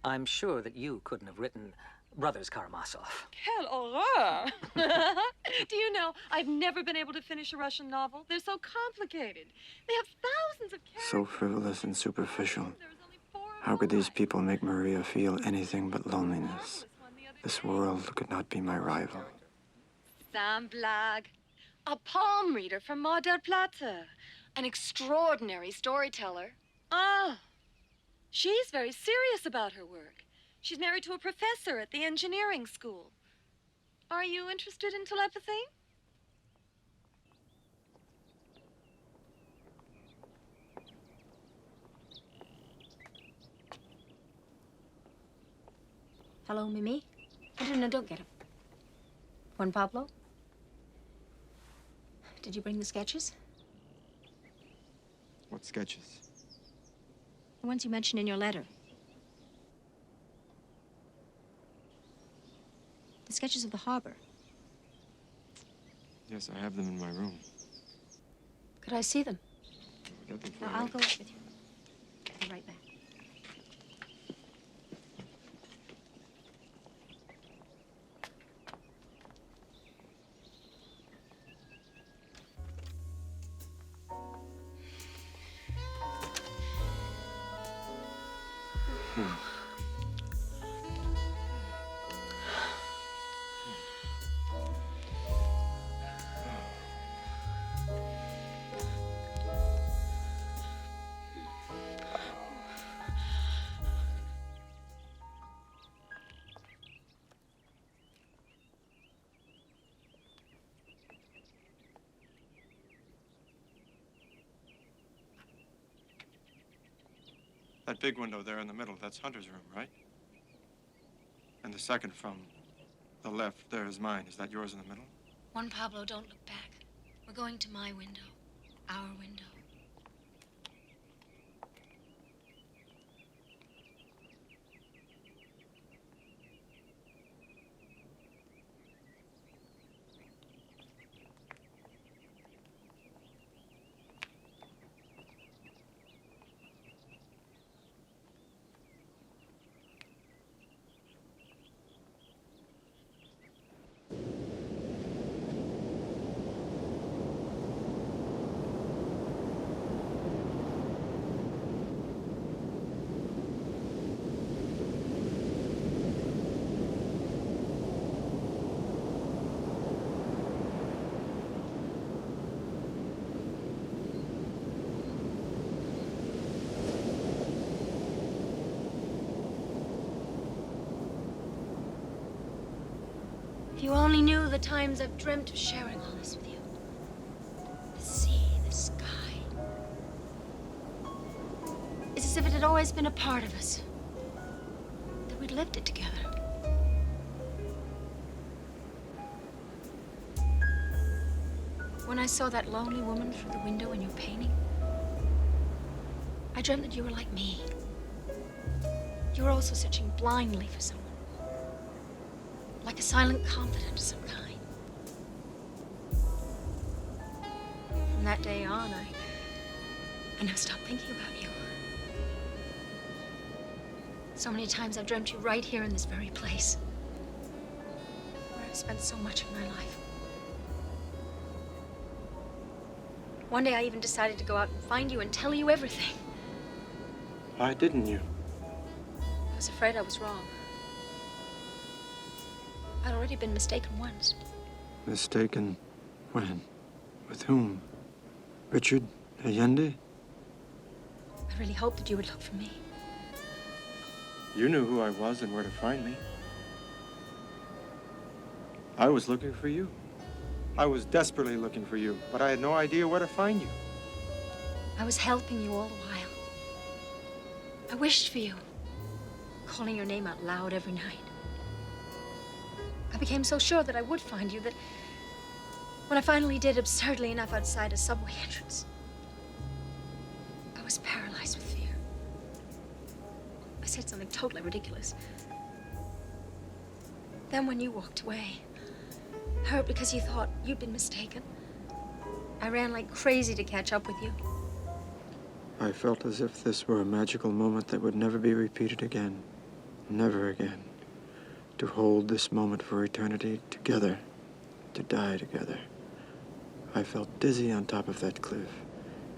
I'm sure that you couldn't have written Brothers Karamazov. Quelle horreur! Do you know, I've never been able to finish a Russian novel. They're so complicated. They have thousands of characters. So frivolous and superficial. How could these people make Maria feel anything but loneliness? This world could not be my rival. Sam Blag, a palm reader from Mar del Plata, an extraordinary storyteller. Ah, she's very serious about her work. She's married to a professor at the engineering school. Are you interested in telepathy? Hello, Mimi? No, don't get him. Juan Pablo? Did you bring the sketches? What sketches? The ones you mentioned in your letter. The sketches of the harbor. Yes, I have them in my room. Could I see them? Get them for No, you. I'll go with you. I'll be right back. That big window there in the middle, that's Hunter's room, right? And the second from the left there is mine. Is that yours in the middle? Juan Pablo, don't look back. We're going to my window. Our window. If you only knew the times I've dreamt of sharing all this with you. The sea, the sky. It's as if it had always been a part of us. That we'd lived it together. When I saw that lonely woman through the window in your painting, I dreamt that you were like me. You were also searching blindly for someone. Like a silent confidant of some kind. From that day on, I never stopped thinking about you. So many times I've dreamt you right here in this very place, where I've spent so much of my life. One day I even decided to go out and find you and tell you everything. Why didn't you? I was afraid I was wrong. I'd already been mistaken once. Mistaken? When? With whom? Richard Allende? I really hoped that you would look for me. You knew who I was and where to find me. I was looking for you. I was desperately looking for you, but I had no idea where to find you. I was helping you all the while. I wished for you, calling your name out loud every night. I became so sure that I would find you that when I finally did, absurdly enough, outside a subway entrance, I was paralyzed with fear. I said something totally ridiculous. Then when you walked away, hurt because you thought you'd been mistaken, I ran like crazy to catch up with you. I felt as if this were a magical moment that would never be repeated again. Never again. To hold this moment for eternity together, to die together. I felt dizzy on top of that cliff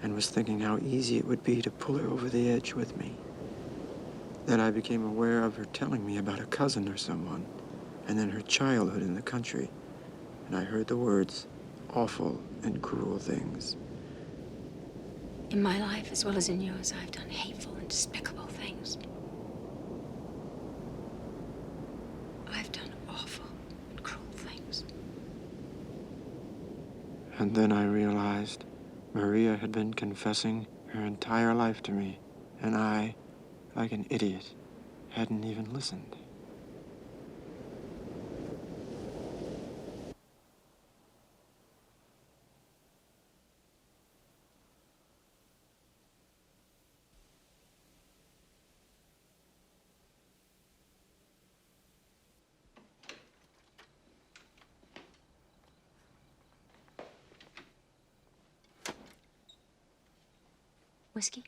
and was thinking how easy it would be to pull her over the edge with me. Then I became aware of her telling me about a cousin or someone, and then her childhood in the country, and I heard the words, awful and cruel things. In my life, as well as in yours, I've done hateful and despicable things. I've done awful and cruel things. And then I realized Maria had been confessing her entire life to me, and I, like an idiot, hadn't even listened. Whiskey?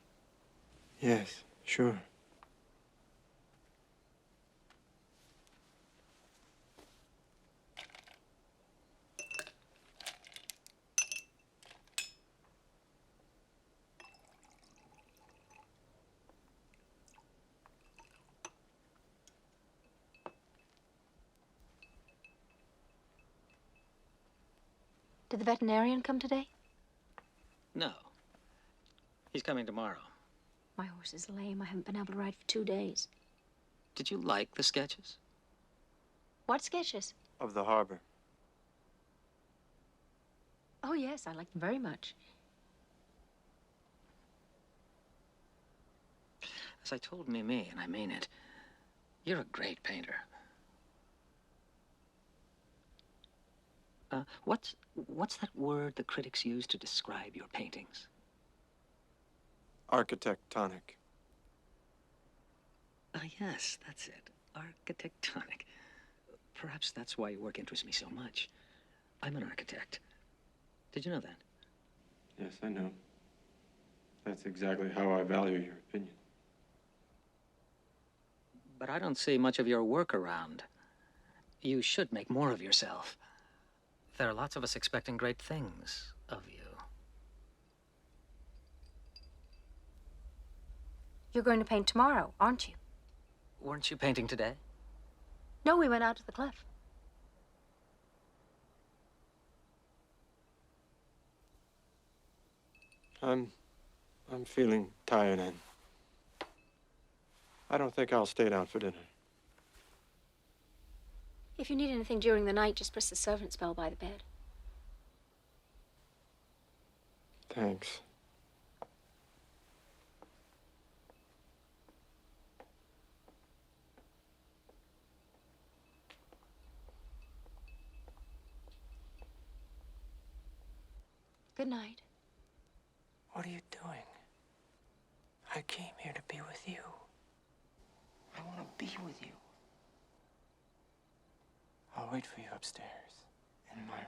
Yes, sure. Did the veterinarian come today? No. He's coming tomorrow. My horse is lame. I haven't been able to ride for 2 days. Did you like the sketches? What sketches? Of the harbor. Oh, yes, I like them very much. As I told Mimi, and I mean it, you're a great painter. What's that word the critics use to describe your paintings? Architectonic. Ah, yes, that's it. Architectonic. Perhaps that's why your work interests me so much. I'm an architect. Did you know that? Yes, I know. That's exactly how I value your opinion. But I don't see much of your work around. You should make more of yourself. There are lots of us expecting great things of you. You're going to paint tomorrow, aren't you? Weren't you painting today? No, we went out to the cliff. I'm feeling tired, and I don't think I'll stay down for dinner. If you need anything during the night, just press the servant's bell by the bed. Thanks. Good night. What are you doing? I came here to be with you. I want to be with you. I'll wait for you upstairs in my room.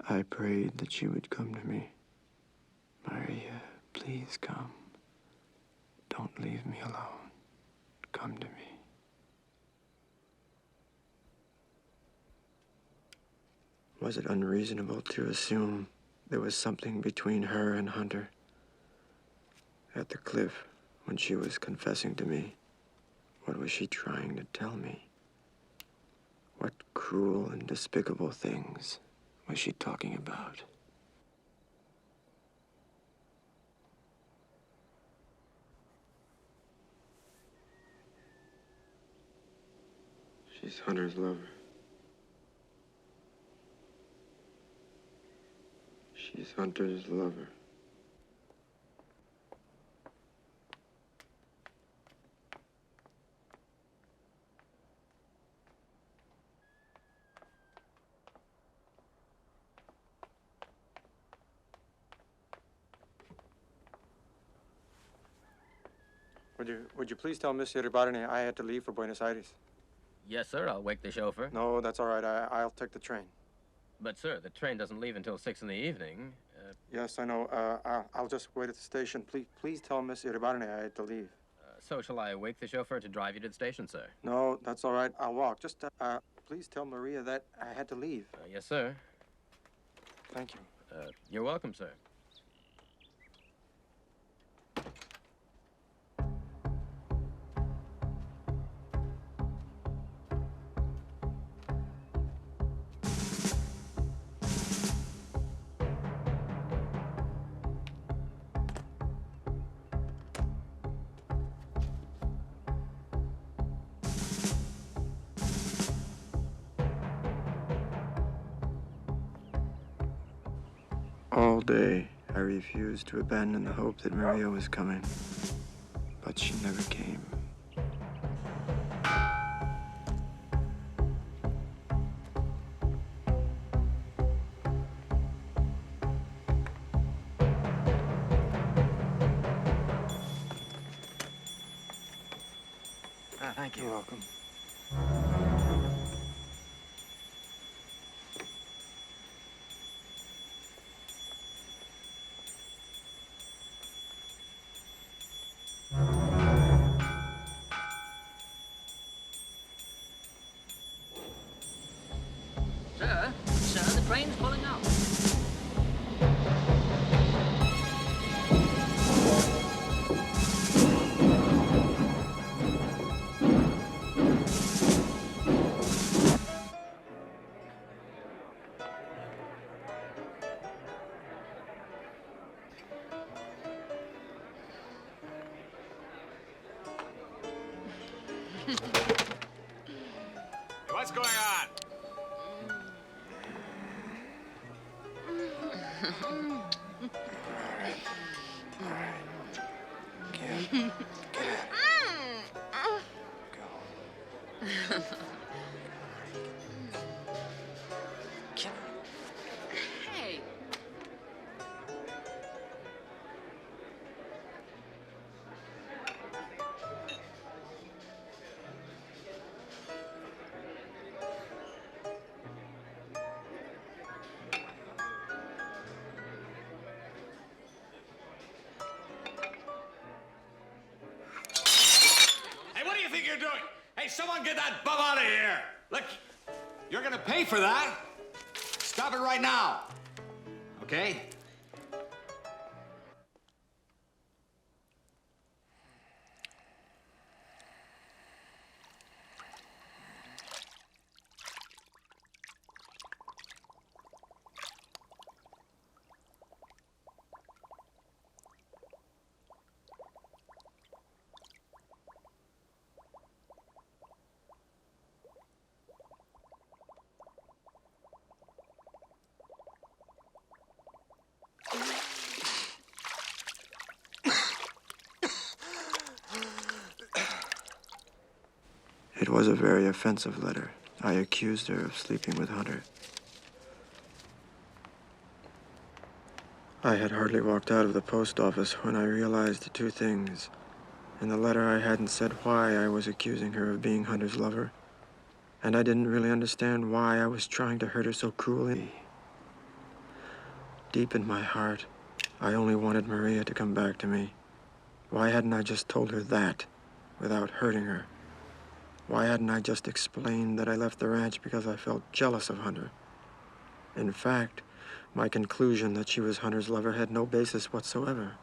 I prayed that she would come to me. Maria, please come. Don't leave me alone. Come to me. Was it unreasonable to assume there was something between her and Hunter? At the cliff, when she was confessing to me, what was she trying to tell me? What cruel and despicable things was she talking about? She's Hunter's lover. She's Hunter's lover. Would you please tell Miss Iribarne I had to leave for Buenos Aires? Yes, sir. I'll wake the chauffeur. No, that's all right. I'll take the train. But, sir, the train doesn't leave until 6 in the evening. Yes, I know. I'll just wait at the station. Please tell Miss Iribarne I had to leave. So shall I wake the chauffeur to drive you to the station, sir? No, that's all right. I'll walk. Just, please tell Maria that I had to leave. Yes, sir. Thank you. You're welcome, sir. All day, I refused to abandon the hope that Maria was coming, but she never came. Thank you. You're welcome. Sir, the train's pulling out. What's going on? All right. Get it. Go. Hey. Hey, what do you think you're doing? Hey, someone get that bum out of here! Look, you're gonna pay for that. Stop it right now. Okay? It was a very offensive letter. I accused her of sleeping with Hunter. I had hardly walked out of the post office when I realized two things. In the letter, I hadn't said why I was accusing her of being Hunter's lover, and I didn't really understand why I was trying to hurt her so cruelly. Deep in my heart, I only wanted Maria to come back to me. Why hadn't I just told her that without hurting her? Why hadn't I just explained that I left the ranch because I felt jealous of Hunter? In fact, my conclusion that she was Hunter's lover had no basis whatsoever.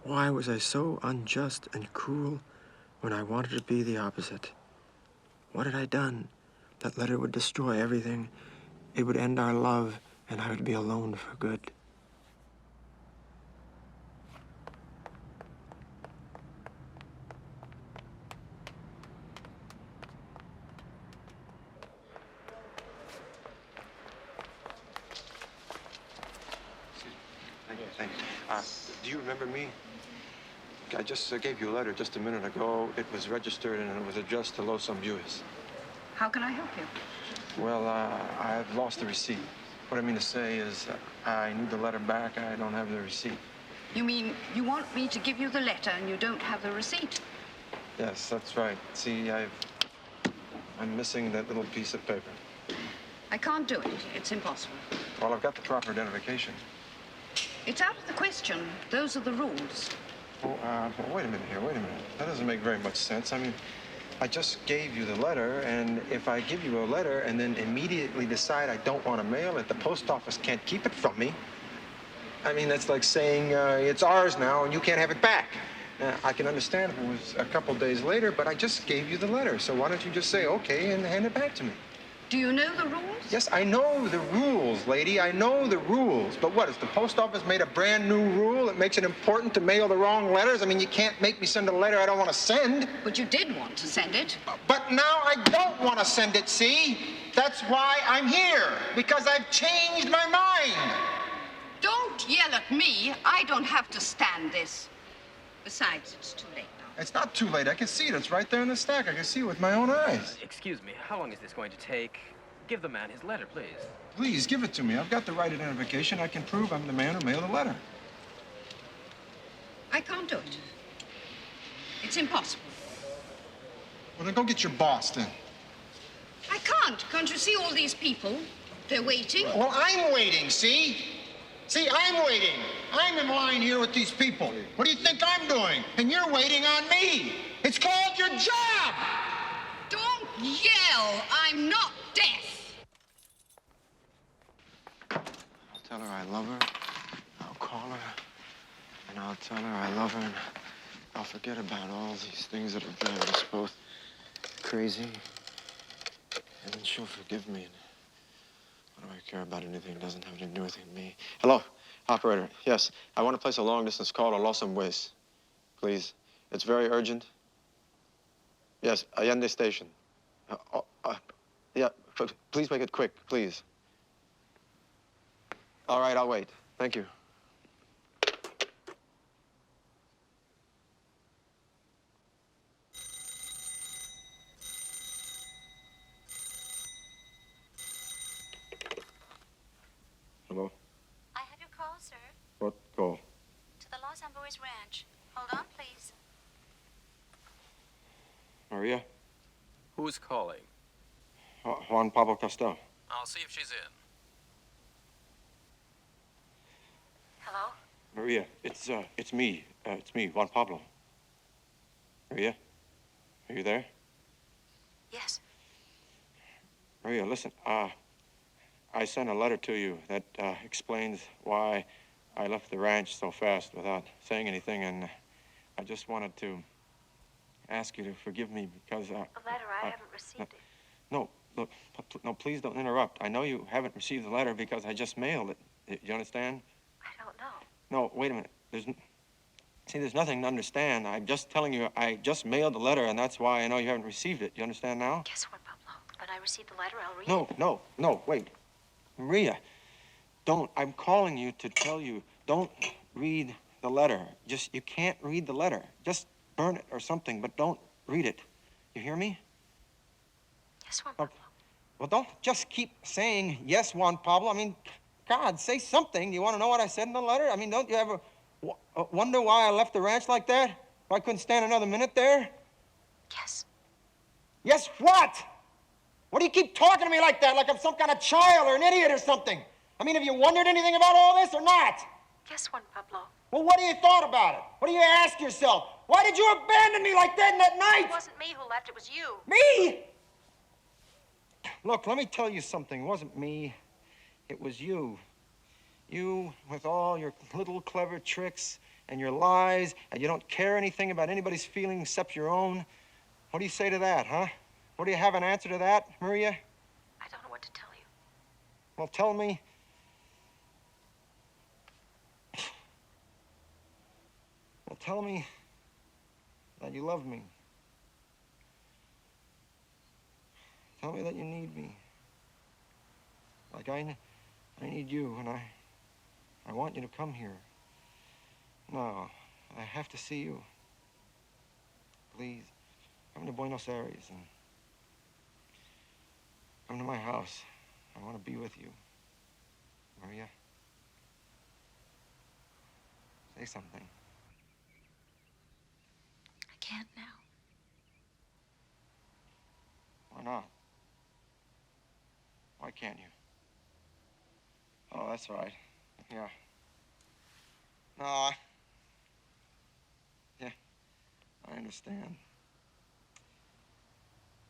Why was I so unjust and cruel when I wanted to be the opposite? What had I done? That letter would destroy everything. It would end our love, and I would be alone for good. Thank you. Do you remember me? I just gave you a letter just a minute ago. It was registered and it was addressed to Los Ambues. How can I help you? Well, I've lost the receipt. What I mean to say is I need the letter back. I don't have the receipt. You mean you want me to give you the letter and you don't have the receipt? Yes, that's right. See, I'm missing that little piece of paper. I can't do it. It's impossible. Well, I've got the proper identification. It's out of the question. Those are the rules. Oh, well, wait a minute here. Wait a minute. That doesn't make very much sense. I mean, I just gave you the letter, and if I give you a letter and then immediately decide I don't want to mail it, the post office can't keep it from me. I mean, that's like saying it's ours now and you can't have it back. I can understand if it was a couple days later, but I just gave you the letter. So why don't you just say okay and hand it back to me? Do you know the rules? Yes, I know the rules, lady. I know the rules. But what, has the post office made a brand new rule that makes it important to mail the wrong letters? I mean, you can't make me send a letter I don't want to send. But you did want to send it. But now I don't want to send it, see? That's why I'm here, because I've changed my mind. Don't yell at me. I don't have to stand this. Besides, it's too late now. It's not too late. I can see it. It's right there in the stack. I can see it with my own eyes. Excuse me, how long is this going to take? Give the man his letter, please. Please, give it to me. I've got the right identification. I can prove I'm the man who mailed the letter. I can't do it. It's impossible. Well, then go get your boss, then. I can't. Can't you see all these people? They're waiting. Well, I'm waiting, see? See, I'm waiting. I'm in line here with these people. What do you think I'm doing? And you're waiting on me. It's called your job. Don't yell. I'm not deaf. I'll tell her I love her. I'll call her. And I'll tell her I love her. And I'll forget about all these things that are driving us both crazy. And then she'll forgive me. And what do I care about anything that doesn't have anything to do with me? Hello, operator. Yes, I want to place a long-distance call to Los Ambues. Please. It's very urgent. Yes, Allende Station. Yeah, please make it quick, please. All right, I'll wait. Thank you. Hello? I have your call, sir. What call? To the Los Amboes Ranch. Hold on, please. Maria? Who's calling? Juan Pablo Castel. I'll see if she's in. Hello? Maria, it's me. It's me, Juan Pablo. Maria? Are you there? Yes. Maria, listen, I sent a letter to you that explains why I left the ranch so fast without saying anything, and I just wanted to ask you to forgive me because... A letter? I haven't received it. No, look, no, please don't interrupt. I know you haven't received the letter because I just mailed it. You understand? I don't know. No, wait a minute. There's nothing to understand. I'm just telling you, I just mailed the letter, and that's why I know you haven't received it. You understand now? Guess what, Pablo? When I receive the letter, I'll read it. No, wait. Maria, don't. I'm calling you to tell you, don't read the letter. You can't read the letter. Just burn it or something, but don't read it. You hear me? Yes, Juan Pablo. Well, don't just keep saying, yes, Juan Pablo. I mean, God, say something. You want to know what I said in the letter? I mean, don't you ever wonder why I left the ranch like that? Why I couldn't stand another minute there? Yes. Yes, what? What do you keep talking to me like that, like I'm some kind of child or an idiot or something? I mean, have you wondered anything about all this or not? Yes, Juan Pablo. Well, what do you thought about it? What do you ask yourself? Why did you abandon me like that in that night? It wasn't me who left, it was you. Me? Look, let me tell you something. It wasn't me. It was you. You, with all your little clever tricks and your lies, and you don't care anything about anybody's feelings except your own. What do you say to that, huh? What do you have an answer to that, Maria? I don't know what to tell you. Well, tell me. Well, tell me that you love me. Tell me that you need me. Like I need you, and I want you to come here. No, I have to see you. Please, come to Buenos Aires and come to my house. I want to be with you. Maria, say something. I can't now. Why not? Why can't you? Oh, that's right. Yeah. No, yeah, I understand.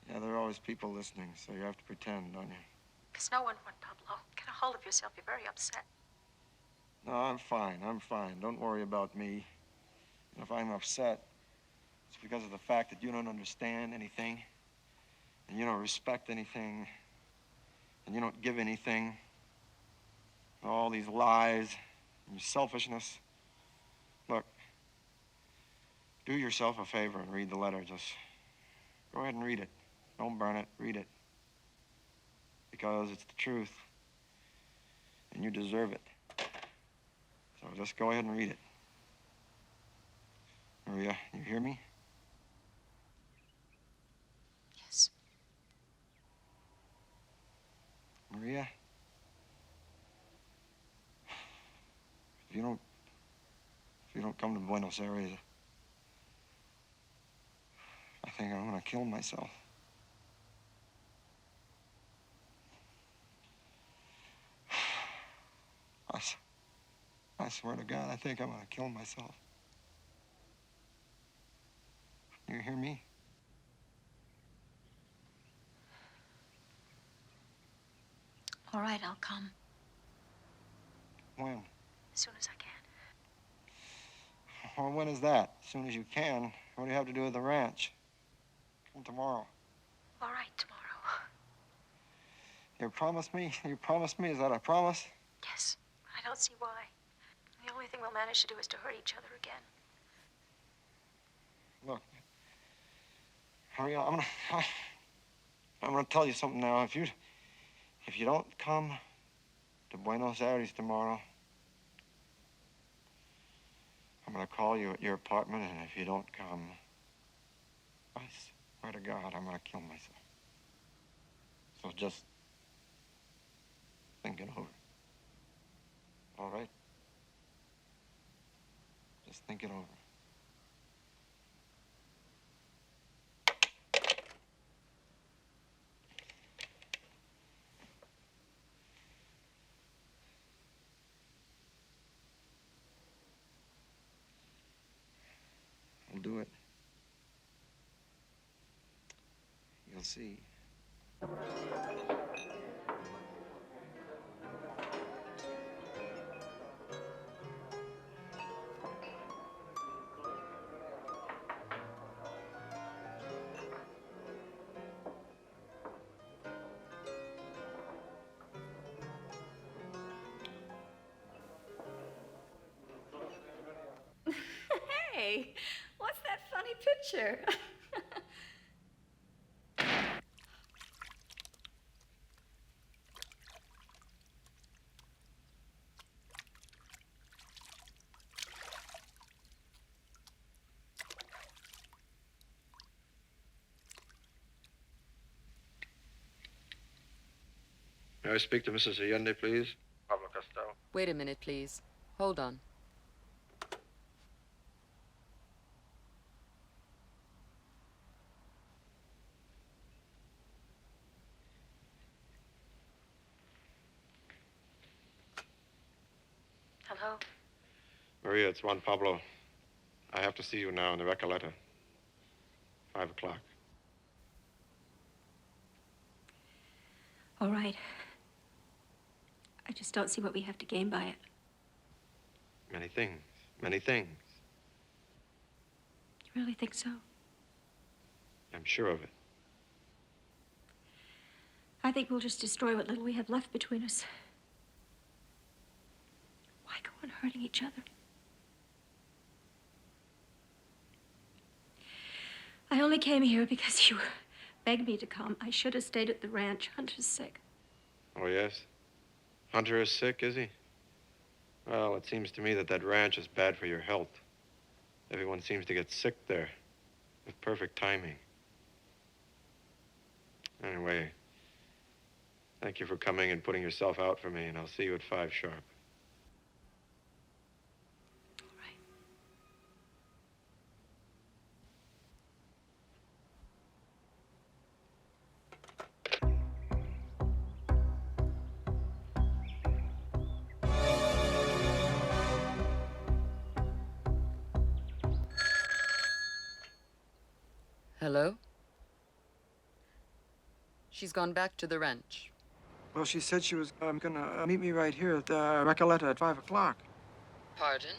Yeah, there are always people listening, so you have to pretend, don't you? There's no one, Juan Pablo. Get a hold of yourself. You're very upset. No, I'm fine. Don't worry about me. And if I'm upset, it's because of the fact that you don't understand anything, and you don't respect anything, and you don't give anything. All these lies and your selfishness. Look, do yourself a favor and read the letter. Just go ahead and read it. Don't burn it. Read it. Because it's the truth. And you deserve it. So just go ahead and read it. Maria, you hear me? Yes. Maria? If you don't come to Buenos Aires, I think I'm gonna kill myself. I swear to God, I think I'm gonna kill myself. You hear me? All right, I'll come. When? As soon as I can. Well, when is that? As soon as you can. What do you have to do with the ranch? Come tomorrow. All right, tomorrow. You promise me? You promise me? Is that a promise? Yes. I don't see why. The only thing we'll manage to do is to hurt each other again. Look, Maria, I'm gonna tell you something now. If you don't come to Buenos Aires tomorrow, I'm gonna call you at your apartment, and if you don't come, I swear to God, I'm gonna kill myself. So just think it over. All right? Just think it over. I'll do it. You'll see. Hey, what's that funny picture? May I speak to Mrs. Allende, please? Pablo Castel. Wait a minute, please. Hold on. Hello? Maria, it's Juan Pablo. I have to see you now in the Recoleta. 5 o'clock. All right. I just don't see what we have to gain by it. Many things. Many things. You really think so? I'm sure of it. I think we'll just destroy what little we have left between us. Why go on hurting each other? I only came here because you begged me to come. I should have stayed at the ranch. Hunter's sick. Oh, yes? Hunter is sick, is he? Well, it seems to me that ranch is bad for your health. Everyone seems to get sick there, with perfect timing. Anyway, thank you for coming and putting yourself out for me, and I'll see you at 5 sharp. Hello? She's gone back to the ranch. Well, she said she was gonna meet me right here at the Recoleta at 5 o'clock. Pardon?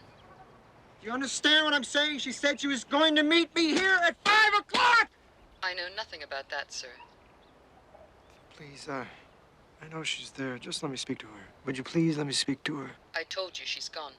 Do you understand what I'm saying? She said she was going to meet me here at 5 o'clock! I know nothing about that, sir. Please, I know she's there. Just let me speak to her. Would you please let me speak to her? I told you she's gone.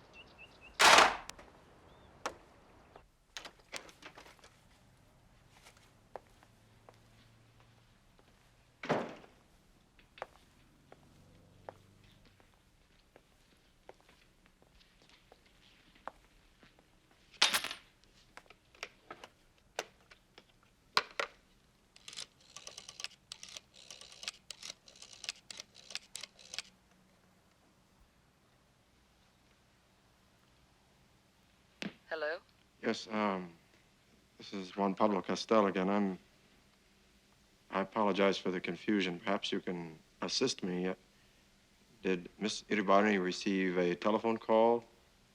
Hello? Yes, this is Juan Pablo Castel again. I apologize for the confusion. Perhaps you can assist me. Did Miss Iribarne receive a telephone call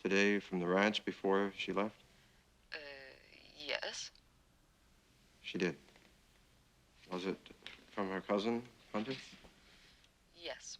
today from the ranch before she left? Yes. She did. Was it from her cousin, Hunter? Yes.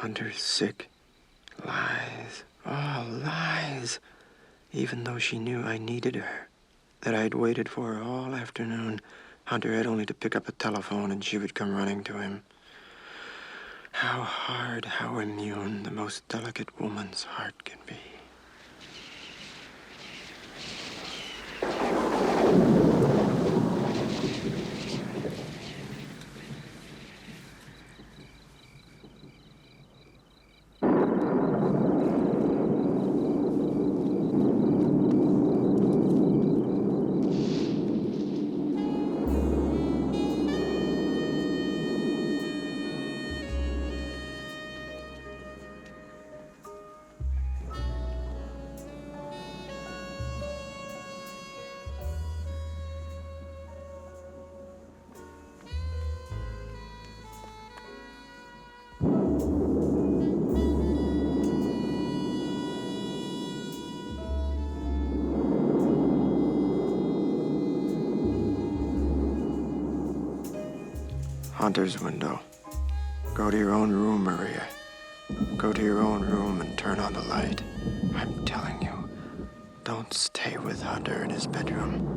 Hunter's sick. Lies. All lies. Even though she knew I needed her, that I'd waited for her all afternoon, Hunter had only to pick up a telephone and she would come running to him. How hard, how immune the most delicate woman's heart can be. Hunter's window. Go to your own room, Maria. Go to your own room and turn on the light. I'm telling you, don't stay with Hunter in his bedroom.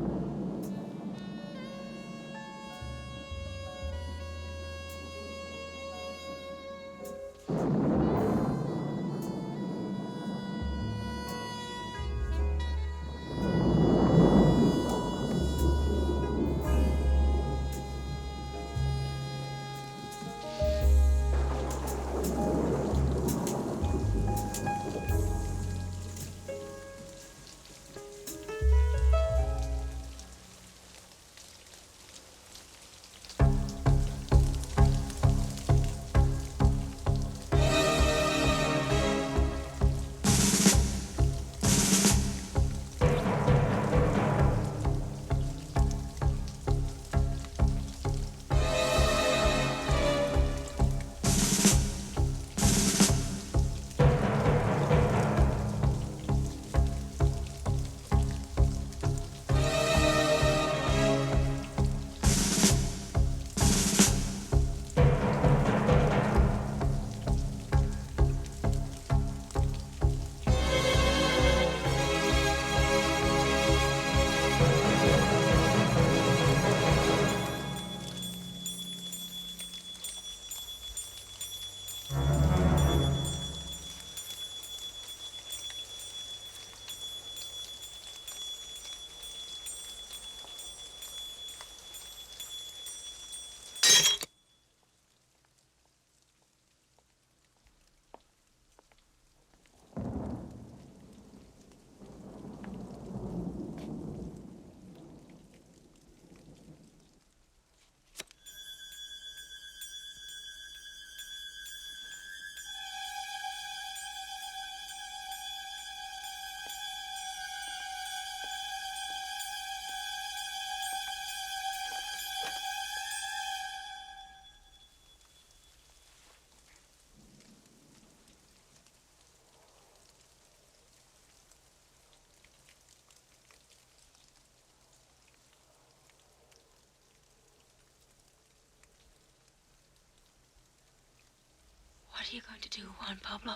What are you going to do, Juan Pablo?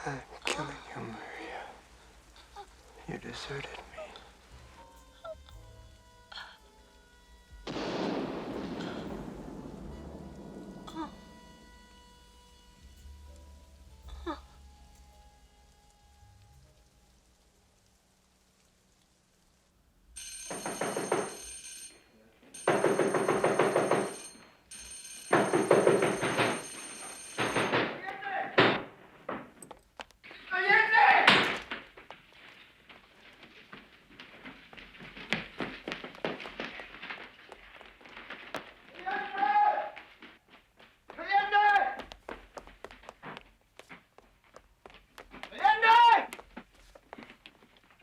I'm killing you, Maria. You deserted me.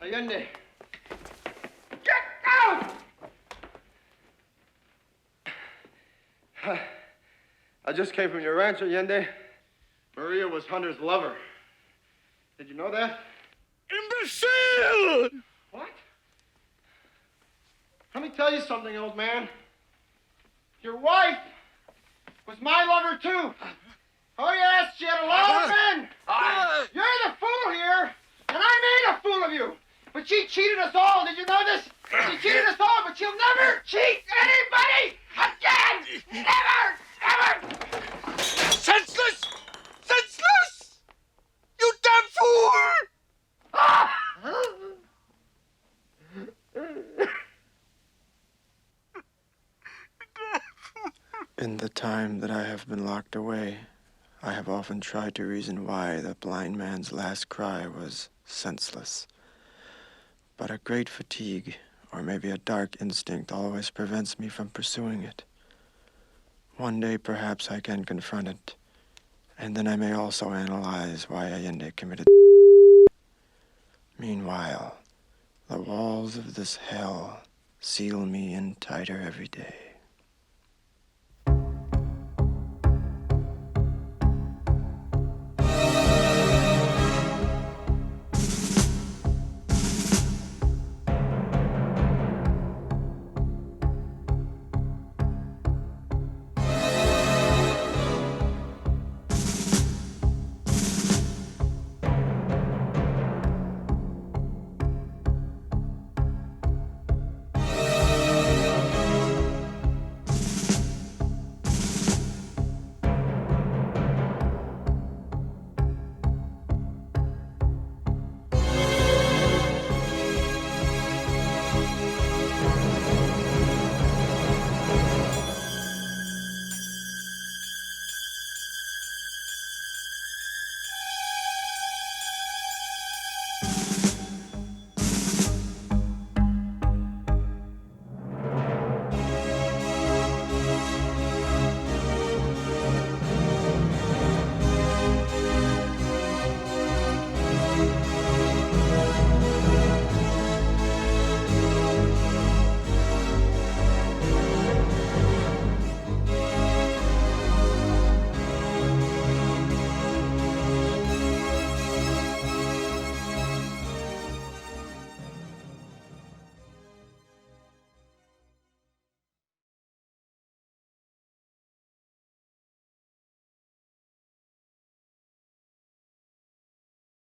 Allende! Get out! I just came from your ranch, Allende. Maria Maria was Hunter's lover. Did you know that? Imbecile! What? Let me tell you something, old man. Your wife was my lover, too. Oh, yes, she had a lot of men. You're the fool here, and I made a fool of you. But she cheated us all. Did you know this? She cheated us all, but she'll never cheat anybody again. Never, never. Senseless! Senseless! You damn fool! In the time that I have been locked away, I have often tried to reason why the blind man's last cry was senseless. But a great fatigue, or maybe a dark instinct, always prevents me from pursuing it. One day, perhaps, I can confront it, and then I may also analyze why Allende committed. Meanwhile, the walls of this hell seal me in tighter every day.